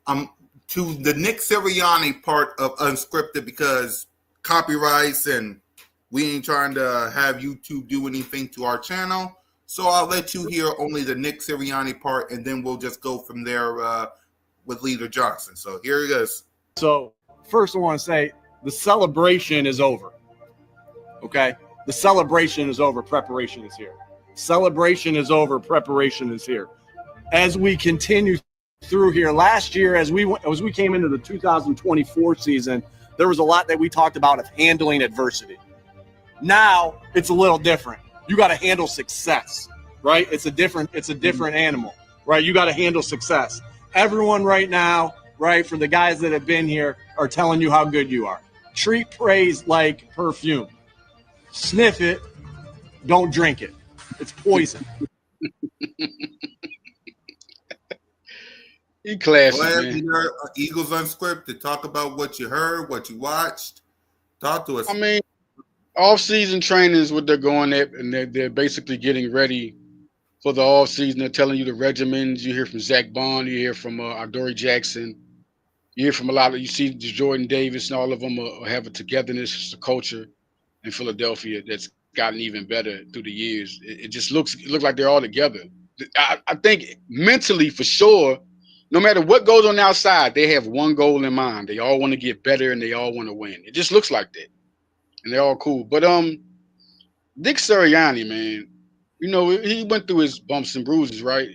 to the Nick Sirianni part of Unscripted, because copyrights and we ain't trying to have YouTube do anything to our channel. So I'll let you hear only the Nick Sirianni part, and then we'll just go from there with Leader Johnson. So here he goes. So first I want to say the celebration is over. Okay? The celebration is over. Preparation is here. Celebration is over. Preparation is here. As we continue through here, last year as we came into the 2024 season, there was a lot that we talked about of handling adversity. Now it's a little different. You got to handle success, right? It's a different animal, right? You got to handle success. Everyone right now, right, for the guys that have been here are telling you how good you are. Treat praise like perfume. Sniff it, don't drink it. It's poison. He Go classic, ahead, man. Eagles Unscripted. Talk about what you heard, what you watched. Talk to us. I mean, off-season training is what they're going at, and they're basically getting ready for the off-season. They're telling you the regimens. You hear from Zach Bond. You hear from Adoree Jackson. You hear from a lot of, you see Jordan Davis, and all of them have a togetherness, a culture in Philadelphia that's gotten even better through the years. It just it looks like they're all together. I think mentally, for sure, no matter what goes on outside, they have one goal in mind. They all want to get better and they all want to win. It just looks like that, and they're all cool. But Dick Sirianni, man, you know he went through his bumps and bruises, right?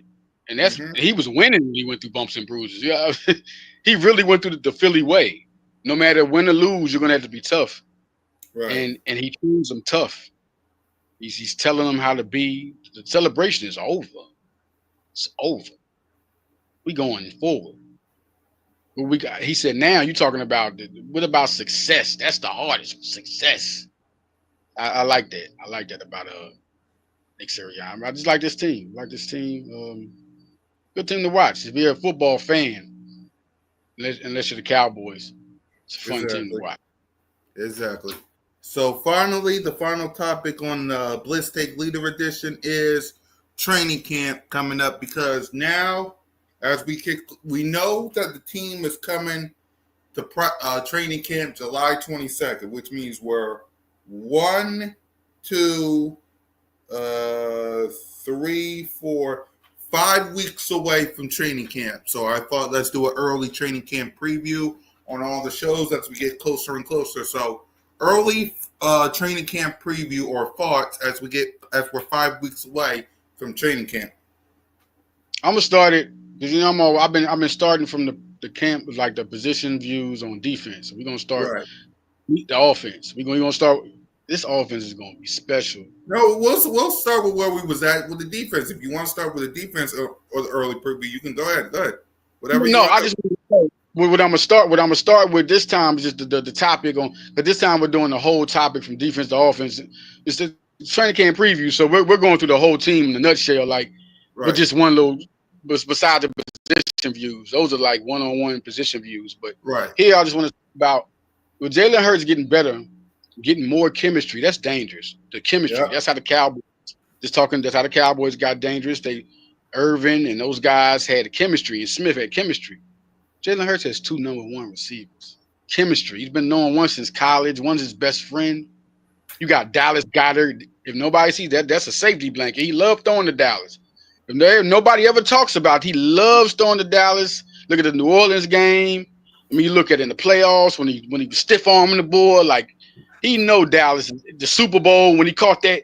And he was winning when he went through bumps and bruises. Yeah, he really went through the Philly way. No matter win or lose, you're gonna have to be tough, Right. and he trains them tough. He's telling them how to be. The celebration is over. It's over. We going forward. What we got? He said. Now you talking about what about success? That's the hardest success. I like that. I like that about Nick Sirianni. I just like this team. Like this team. Good team to watch. If you're a football fan, unless you're the Cowboys, it's a fun team to watch. Exactly. So finally, the final topic on Blitz Take Leader Edition is training camp coming up, because now, as we know that the team is coming to training camp July 22nd, which means we're 1, 2, 3, 4, 5 weeks away from training camp. So I thought let's do an early training camp preview on all the shows as we get closer and closer. So early training camp preview or thoughts as we're 5 weeks away from training camp. I'm gonna start it because I've been starting from the camp with like the position views on defense. So we're gonna start the offense. We're gonna start. This offense is gonna be special. No, we'll start with where we was at with the defense. If you want to start with the defense or the early preview, you can go ahead. Go ahead. Whatever. No, I just what I'm gonna start with this time is just the topic on. But this time we're doing the whole topic from defense to offense. It's the training camp preview, so we're going through the whole team in a nutshell, like, but just one little. Besides the position views, those are like one-on-one position views. But here, I just want to talk about with Jalen Hurts getting better, getting more chemistry. That's dangerous. The chemistry. That's how the Cowboys. That's how the Cowboys got dangerous. Irvin and those guys had chemistry, and Smith had chemistry. Jalen Hurts has 2 number 1 receivers. Chemistry. He's been known one since college. One's his best friend. You got Dallas Goedert. If nobody sees that, that's a safety blanket. He loved throwing to Dallas. If nobody ever talks about it, he loves throwing to Dallas. Look at the New Orleans game. I mean, you look at it in the playoffs when he was stiff arming the board. Like, he know Dallas. The Super Bowl when he caught that.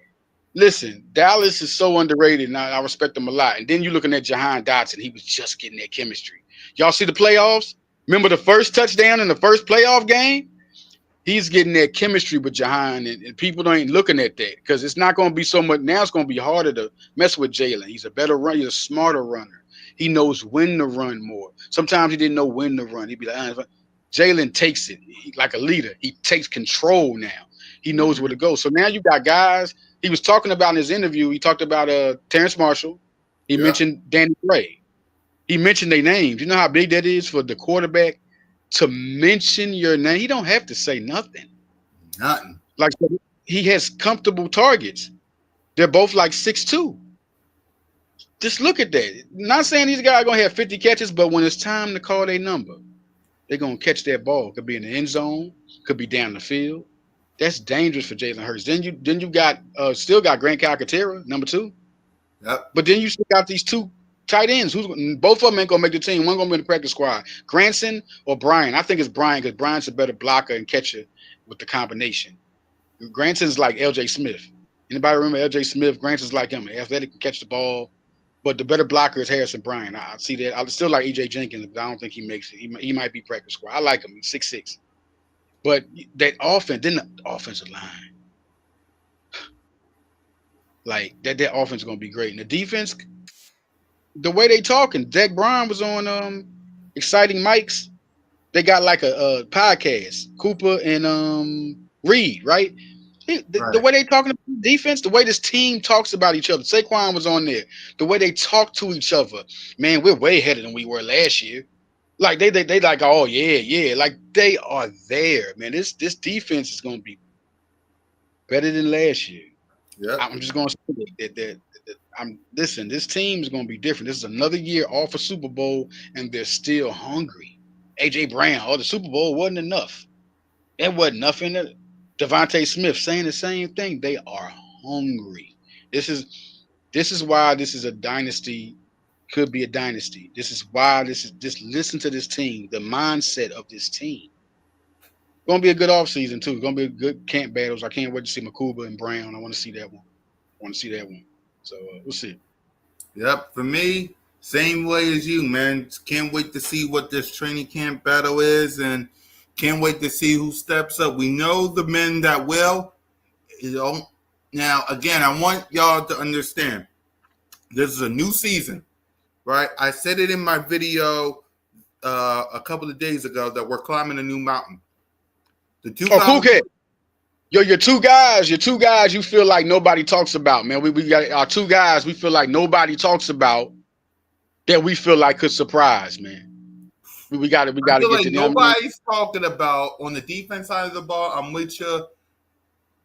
Listen, Dallas is so underrated, and I respect him a lot. And then you're looking at Jahan Dotson. He was just getting that chemistry. Y'all see the playoffs? Remember the first touchdown in the first playoff game? He's getting that chemistry with Jahan, and people ain't looking at that because it's not going to be so much. Now it's going to be harder to mess with Jalen. He's a better runner. He's a smarter runner. He knows when to run more. Sometimes he didn't know when to run. He'd be like, Jalen takes it. Like a leader. He takes control now. He knows where to go. So now you got guys. He was talking about in his interview, he talked about Terrence Marshall. He mentioned Danny Gray. He mentioned their names. You know how big that is for the quarterback to mention your name? He don't have to say nothing. Nothing. Like, he has comfortable targets. They're both like 6'2". Just look at that. Not saying these guys are going to have 50 catches, but when it's time to call their number, they're going to catch that ball. Could be in the end zone. Could be down the field. That's dangerous for Jalen Hurts. Then you got still got Grant Calcaterra, number 2. Yep. But then you still got these 2 tight ends. Both of them ain't gonna make the team. One gonna be in the practice squad. Granson or Brian. I think it's Brian because Brian's a better blocker and catcher with the combination. Granson's like L.J. Smith. Anybody remember L.J. Smith? Granson's like him. Athletic, can catch the ball. But the better blocker is Harrison Bryant. I see that. I still like E.J. Jenkins, but I don't think he makes it. He might be practice squad. I like him. He's 6'6". But that offense, then the offensive line. Like that offense is gonna be great. And the defense, the way they talking. Zach Bryan was on Exciting Mics. They got like a podcast. Cooper and Reed, right? The Right. way they talking about defense, the way this team talks about each other. Saquon was on there. The way they talk to each other, man, we're way ahead than we were last year. Like they like, oh yeah, like they are there, man. This defense is gonna be better than last year. Yep. I'm just gonna say that I'm listen. This team is gonna be different. This is another year off a Super Bowl, and they're still hungry. AJ Brown, the Super Bowl wasn't enough. That wasn't nothing. Devontae Smith saying the same thing. They are hungry. This is why this is a dynasty. Could be a dynasty. This is why this is. Just listen to this team. The mindset of this team. Gonna be a good offseason too. Gonna be a good camp battles. I can't wait to see Makuba and Brown. I want to see that one. So we'll see. Yep. For me, same way as you, man. Can't wait to see what this training camp battle is, and can't wait to see who steps up. We know the men that will. Now, again, I want y'all to understand. This is a new season, right? I said it in my video a couple of days ago that we're climbing a new mountain. The 2000- Cool Cat. Your two guys you feel like nobody talks about, man. We got our two guys we feel like nobody talks about that we feel like could surprise, man. We got to get like to them. nobody's talking about on the defense side of the ball. I'm with you.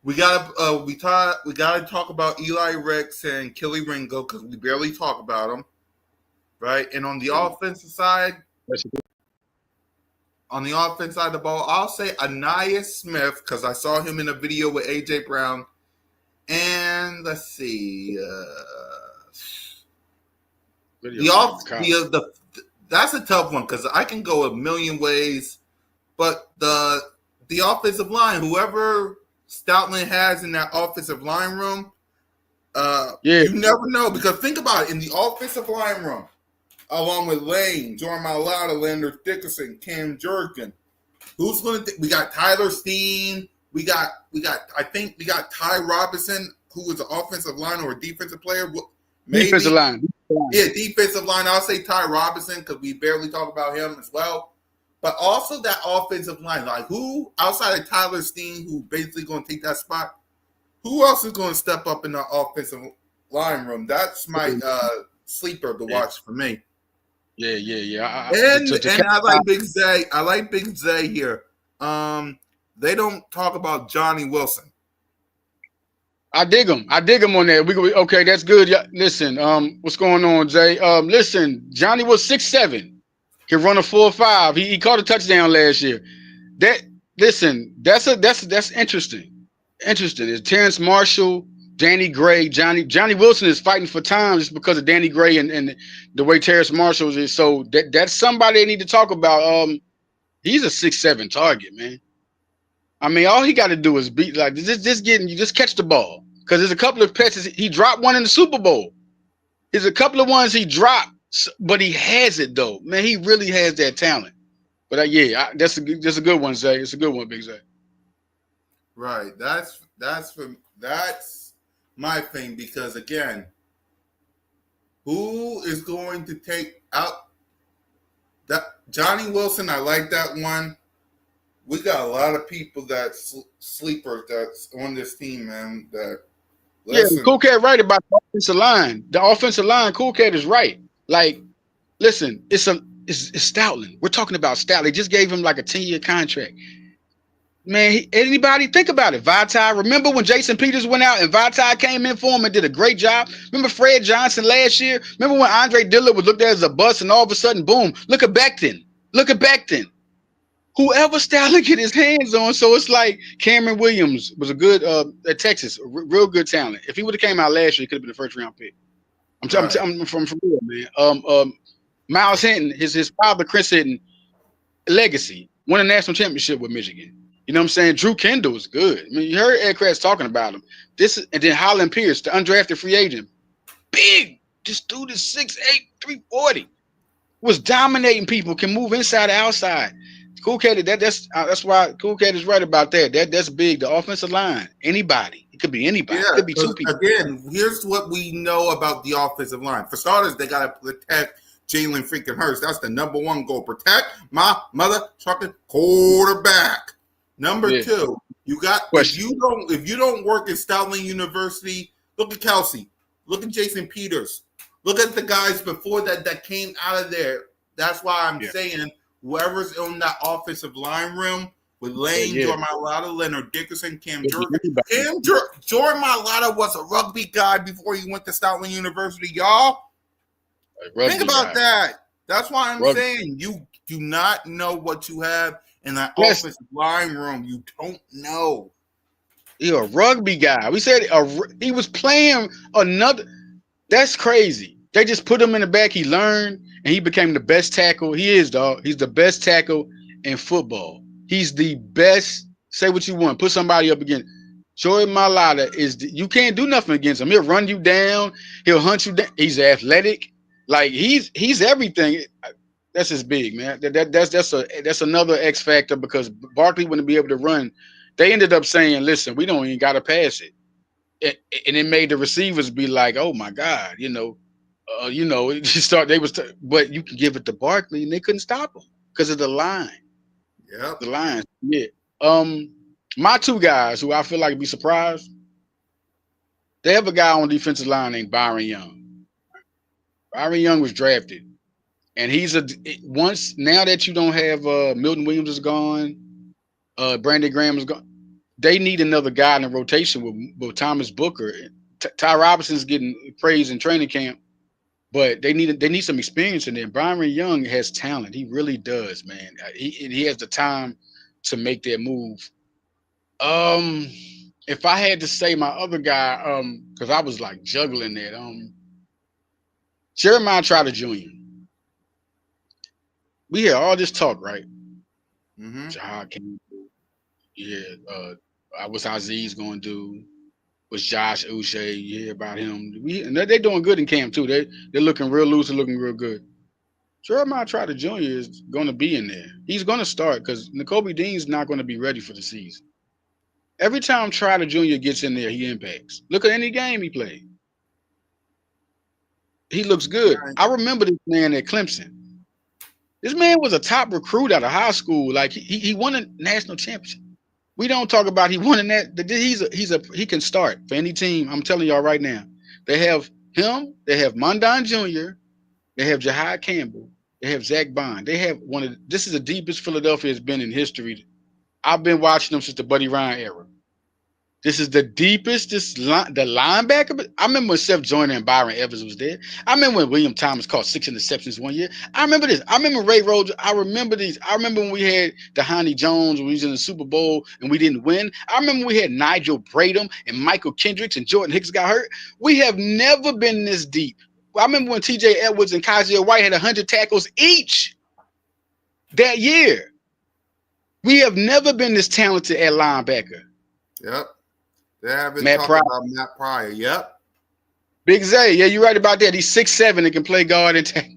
We gotta talk about Eli Ricks and Kelly Ringo because we barely talk about them, right? And on the offensive side, of the ball, I'll say Anais Smith because I saw him in a video with AJ Brown. And let's see, that's a tough one because I can go a million ways, but the offensive line, whoever Stoutland has in that offensive line room, you never know because think about it in the offensive line room, along with Lane, Jordan Mailata, Leonard Dickerson, Cam Jurgen. Who's going to? We got Tyler Steen. We got. I think we got Ty Robinson, who is an offensive line or a defensive player. Maybe. Defensive line. Yeah, defensive line. I'll say Ty Robinson because we barely talk about him as well. But also that offensive line, like who outside of Tyler Steen, who basically going to take that spot, who else is going to step up in the offensive line room? That's my sleeper to watch for me. Yeah. And I like Big Zay. I like Big Zay here. They don't talk about Johnny Wilson. I dig him on that. Okay, that's good. Yeah, listen, what's going on, Jay? Listen, Johnny was 6'7". Can run a 4.5. He caught a touchdown last year. That's interesting. Interesting. Is Terrence Marshall, Danny Gray, Johnny Wilson is fighting for time just because of Danny Gray and the way Terrence Marshall is. So that's somebody they need to talk about. He's a 6'7" target, man. I mean, all he got to do is beat like just catch the ball. Because there's a couple of passes he dropped one in the Super Bowl. There's a couple of ones he dropped, but he has it though. Man, he really has that talent. But that's a good one, Zay. It's a good one, Big Zay. Right. That's my thing because again, who is going to take out that Johnny Wilson? I like that one. We got a lot of people that sleepers that's on this team, man. Cool Cat right about the offensive line. The offensive line, Cool Cat is right. Like, listen, it's Stoutland. We're talking about Stoutland. They just gave him like a 10-year contract. Man, anybody think about it? Vitae, remember when Jason Peters went out and Vitae came in for him and did a great job? Remember Fred Johnson last year? Remember when Andre Dillard was looked at as a bust and all of a sudden, boom, look at Becton. Whoever Stoutland get his hands on, so it's like Cameron Williams was a good at Texas, real good talent. If he would have came out last year, he could have been a first-round pick. I'm from real, man. Miles Hinton, his father, Chris Hinton, legacy, won a national championship with Michigan. You know what I'm saying? Drew Kendall is good. I mean, you heard Ed Kracz talking about him. And then Holland Pierce, the undrafted free agent, big. This dude is 6'8", 340. Was dominating people, can move inside and outside. Cool Cat, that's why Cool Cat is right about that. That's big. The offensive line, anybody It could be anybody. Yeah, It could be two people. again, here's what we know about the offensive line. For starters, they got to protect Jalen freaking Hurts. That's the number one goal. Protect my motherfucking quarterback. Number two, you got if you don't work at Stoutland University, look at Kelsey, look at Jason Peters, look at the guys before that came out of there. That's why I'm saying whoever's on that offensive line room with Lane, Jordan Mailata, Leonard Dickerson, Cam Jordan. Jordan Mailata was a rugby guy before he went to Stoutland University, y'all. Think about that. That's why I'm saying you do not know what you have in that offensive line room. You don't know. You're a rugby guy. We said he was playing another. That's crazy. They just put him in the back. He learned, and he became the best tackle. He is, dog. He's the best tackle in football. He's the best. Say what you want. Put somebody up against. Jordan Mailata you can't do nothing against him. He'll run you down. He'll hunt you down. He's athletic. Like he's everything. That's just big, man. That's another X factor because Barkley wouldn't be able to run. They ended up saying, "Listen, we don't even got to pass it," and it made the receivers be like, "Oh my God," but you can give it to Barkley, and they couldn't stop him because of the line. Yeah, the line. Yeah. My two guys who I feel like be surprised. They have a guy on defensive line named Byron Young. Byron Young was drafted. And now that you don't have Milton Williams is gone, Brandon Graham is gone, they need another guy in the rotation with Thomas Booker. Ty Robinson's getting praised in training camp, but they need some experience in there. Byron Young has talent. He really does, man. He has the time to make that move. If I had to say my other guy, because I was like juggling that, Jeremiah Trotter Jr. We hear all this talk, right? Mm-hmm. Jahad Campbell. Yeah. What's Aziz going to do? What's Josh Uche? You hear about him. And they're doing good in camp, too. They're looking real loose and looking real good. Jeremiah Trotter Jr. is going to be in there. He's going to start because Nakobe Dean's not going to be ready for the season. Every time Trotter Jr. gets in there, he impacts. Look at any game he played. He looks good. I remember this man at Clemson. This man was a top recruit out of high school. Like he won a national championship. We don't talk about he won in that. He can start for any team. I'm telling y'all right now. They have him. They have Mondon Jr. They have Jahad Campbell. They have Zach Bond. They have this is the deepest Philadelphia has been in history. I've been watching them since the Buddy Ryan era. This is the deepest. The linebacker. I remember when Seth Joyner and Byron Evans was there. I remember when William Thomas caught 6 interceptions one year. I remember this. I remember Ray Rhodes. I remember these. I remember when we had Dhani Jones when we was in the Super Bowl and we didn't win. I remember we had Nigel Bradham and Michael Kendricks and Jordan Hicks got hurt. We have never been this deep. I remember when T.J. Edwards and Kaiser White had 100 tackles each that year. We have never been this talented at linebacker. Yep. They haven't talked about Matt Pryor. Yep. Big Zay. Yeah, you're right about that. He's 6'7" and can play guard and tackle.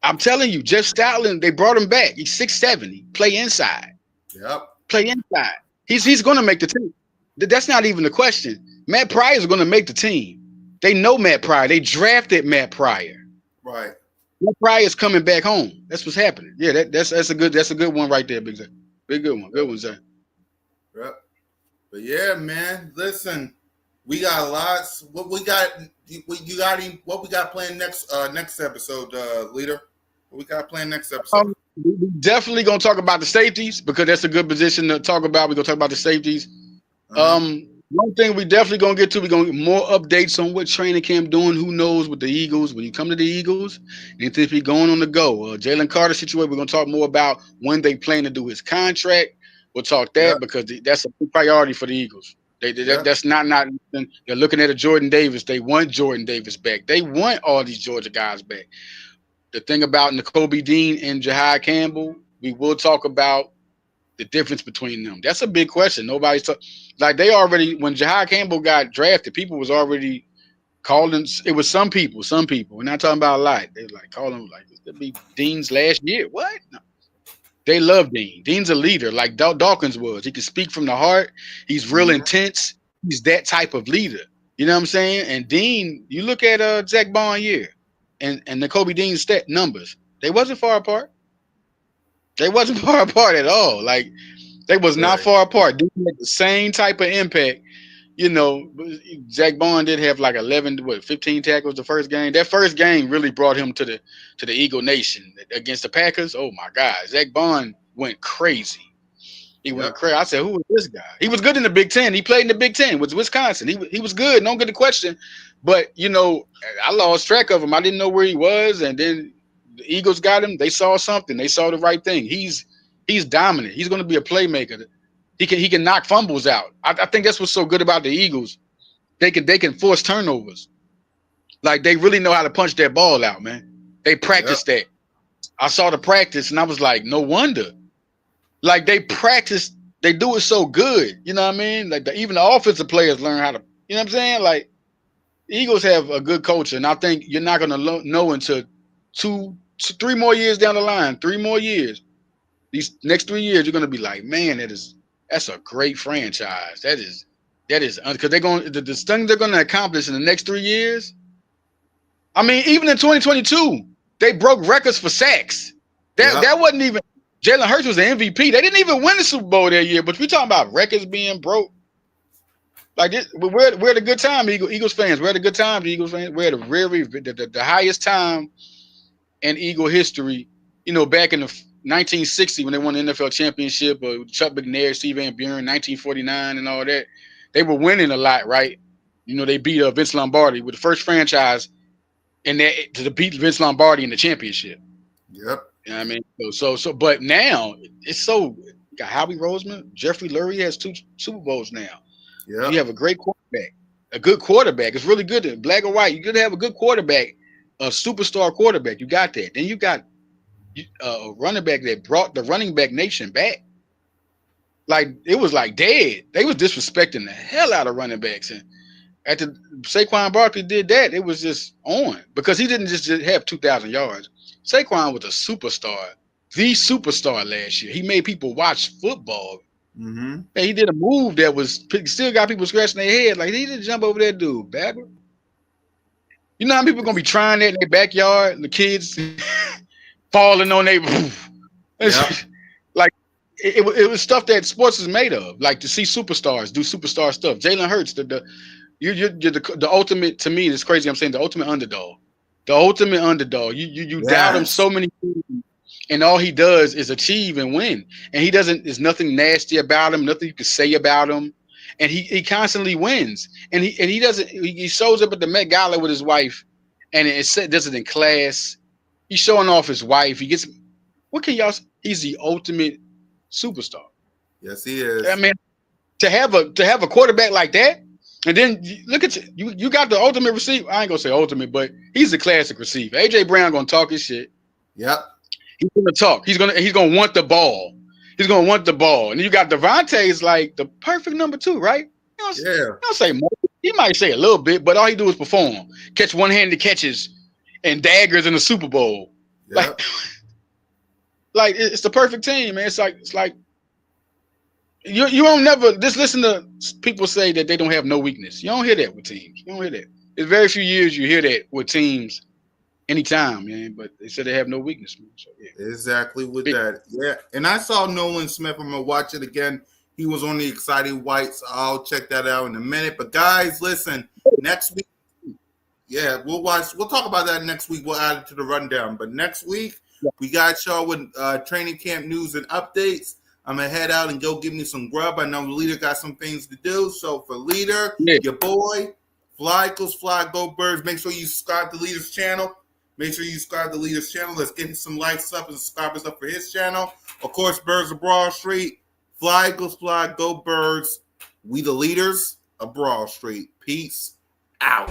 I'm telling you, Jeff Stoutland, they brought him back. He's 6'7". He play inside. Yep. Play inside. He's going to make the team. That's not even the question. Matt Pryor is going to make the team. They know Matt Pryor. They drafted Matt Pryor. Right. Matt Pryor is coming back home. That's what's happening. Yeah, that's a good one right there, Big Zay. Big good one. Good one, Zay. Yep. But yeah, man. Listen, we got lots. What we got playing next episode, leader? What we got playing next episode? We're definitely gonna talk about the safeties because that's a good position to talk about. We're gonna talk about the safeties. One thing we definitely gonna get to, we're gonna get more updates on what training camp doing. Who knows with the Eagles? When you come to the Eagles, and if he's going on the go, Jalen Carter situation, we're gonna talk more about when they plan to do his contract. We'll talk that because that's a big priority for the Eagles. That's not they're looking at a Jordan Davis. They want Jordan Davis back. They want all these Georgia guys back. The thing about Nakobe Dean and Jahad Campbell, we will talk about the difference between them. That's a big question. Nobody's they already, when Jahad Campbell got drafted, people was already calling. It was some people. We're not talking about a lot. They like calling him like this could be Dean's last year. What? No. They love Dean. Dean's a leader, like Dawkins was. He can speak from the heart. He's real intense. he's that type of leader. You know what I'm saying? And Dean, you look at Zach Bond year and the Kobe Dean stat numbers. They wasn't far apart. They wasn't far apart at all. Like they was not far apart. Dean had the same type of impact. You know, Zach Bond did have like 15 tackles the first game. That first game really brought him to the Eagle Nation against the Packers. Oh my God, Zach Bond went crazy. He went crazy. I said, who is this guy? He was good in the Big Ten. He played in the Big Ten with Wisconsin. He was good. Don't get the question. But, you know, I lost track of him. I didn't know where he was. And then the Eagles got him. They saw something. They saw the right thing. He's dominant. He's going to be a playmaker. He can knock fumbles out. I think that's what's so good about the Eagles. They can force turnovers. Like, they really know how to punch that ball out, man. They practice that. I saw the practice, and I was like, no wonder. Like, they practice, they do it so good. You know what I mean? Like, even the offensive players learn how to, you know what I'm saying? Like, the Eagles have a good culture, and I think you're not going to know until 3 more years down the line, 3 more years. These next 3 years, you're going to be like, man, that's a great franchise. That is because they're going the thing they're going to accomplish in the next 3 years. I mean, even in 2022, they broke records for sacks. That wasn't even. Jalen Hurts was the MVP. They didn't even win the Super Bowl that year, but we talking about records being broke. Like this, we're at a good time, Eagles fans. We're at a good time, Eagles fans. We're at the highest time in Eagle history. You know, back in the 1960 when they won the NFL championship, Chuck McNair, Steve Van Buren, 1949, and all that. They were winning a lot, right? You know, they beat Vince Lombardi with the first franchise to beat Vince Lombardi in the championship. Yep. You know what I mean? So, but now it's so got Howie Roseman, Jeffrey Lurie has 2 Super Bowls now. Yeah. You have a great quarterback, a good quarterback. It's really good, black or white. You could have a good quarterback, a superstar quarterback. You got that. Then you got a running back that brought the running back nation back. Like it was like dead. They was disrespecting the hell out of running backs, and after Saquon Barkley did that, it was just on because he didn't just have 2,000 yards. Saquon was a superstar, the superstar last year. He made people watch football. Mm-hmm. And he did a move that was still got people scratching their head. Like, he didn't jump over that dude, Babber. You know how people going to be trying that in their backyard? The kids falling on their... Like, it was stuff that sports is made of. Like, to see superstars do superstar stuff. Jalen Hurts, you're the ultimate, to me, it's crazy I'm saying, the ultimate underdog. The ultimate underdog. You doubt him so many times, and all he does is achieve and win. And there's nothing nasty about him, nothing you can say about him. And he constantly wins. And he shows up at the Met Gala with his wife, and does it in class. He's showing off his wife. He's the ultimate superstar. Yes, he is. I mean, to have a quarterback like that. And then look at you got the ultimate receiver. I ain't gonna say ultimate, but he's a classic receiver. AJ Brown gonna talk his shit. Yep. He's gonna talk. He's gonna want the ball. He's gonna want the ball. And you got Devontae is like the perfect number 2, right? He don't say more. He might say a little bit, but all he do is perform. Catch one-handed catches and daggers in the Super Bowl. Yep. Like it's the perfect team, man. It's like you don't never just listen to people say that they don't have no weakness. You don't hear that with teams. You don't hear that. There's very few years you hear that with teams anytime, man. But they said they have no weakness, man. So, yeah. Exactly with that. Yeah. And I saw Nolan Smith. I'm gonna watch it again. He was on the Exciting Whites. I'll check that out in a minute. But guys, listen, next week, we'll talk about that next week. We'll add it to the rundown. But next week, we got y'all with training camp news and updates. I'm going to head out and go give me some grub. I know the leader got some things to do. So for leader, your boy, Fly Eagles Fly, go Birds. Make sure you subscribe to leader's channel. Let's get some likes up and subscribers up for his channel. Of course, Birds of Broad Street. Fly Eagles Fly, go Birds. We the leaders of Broad Street. Peace out.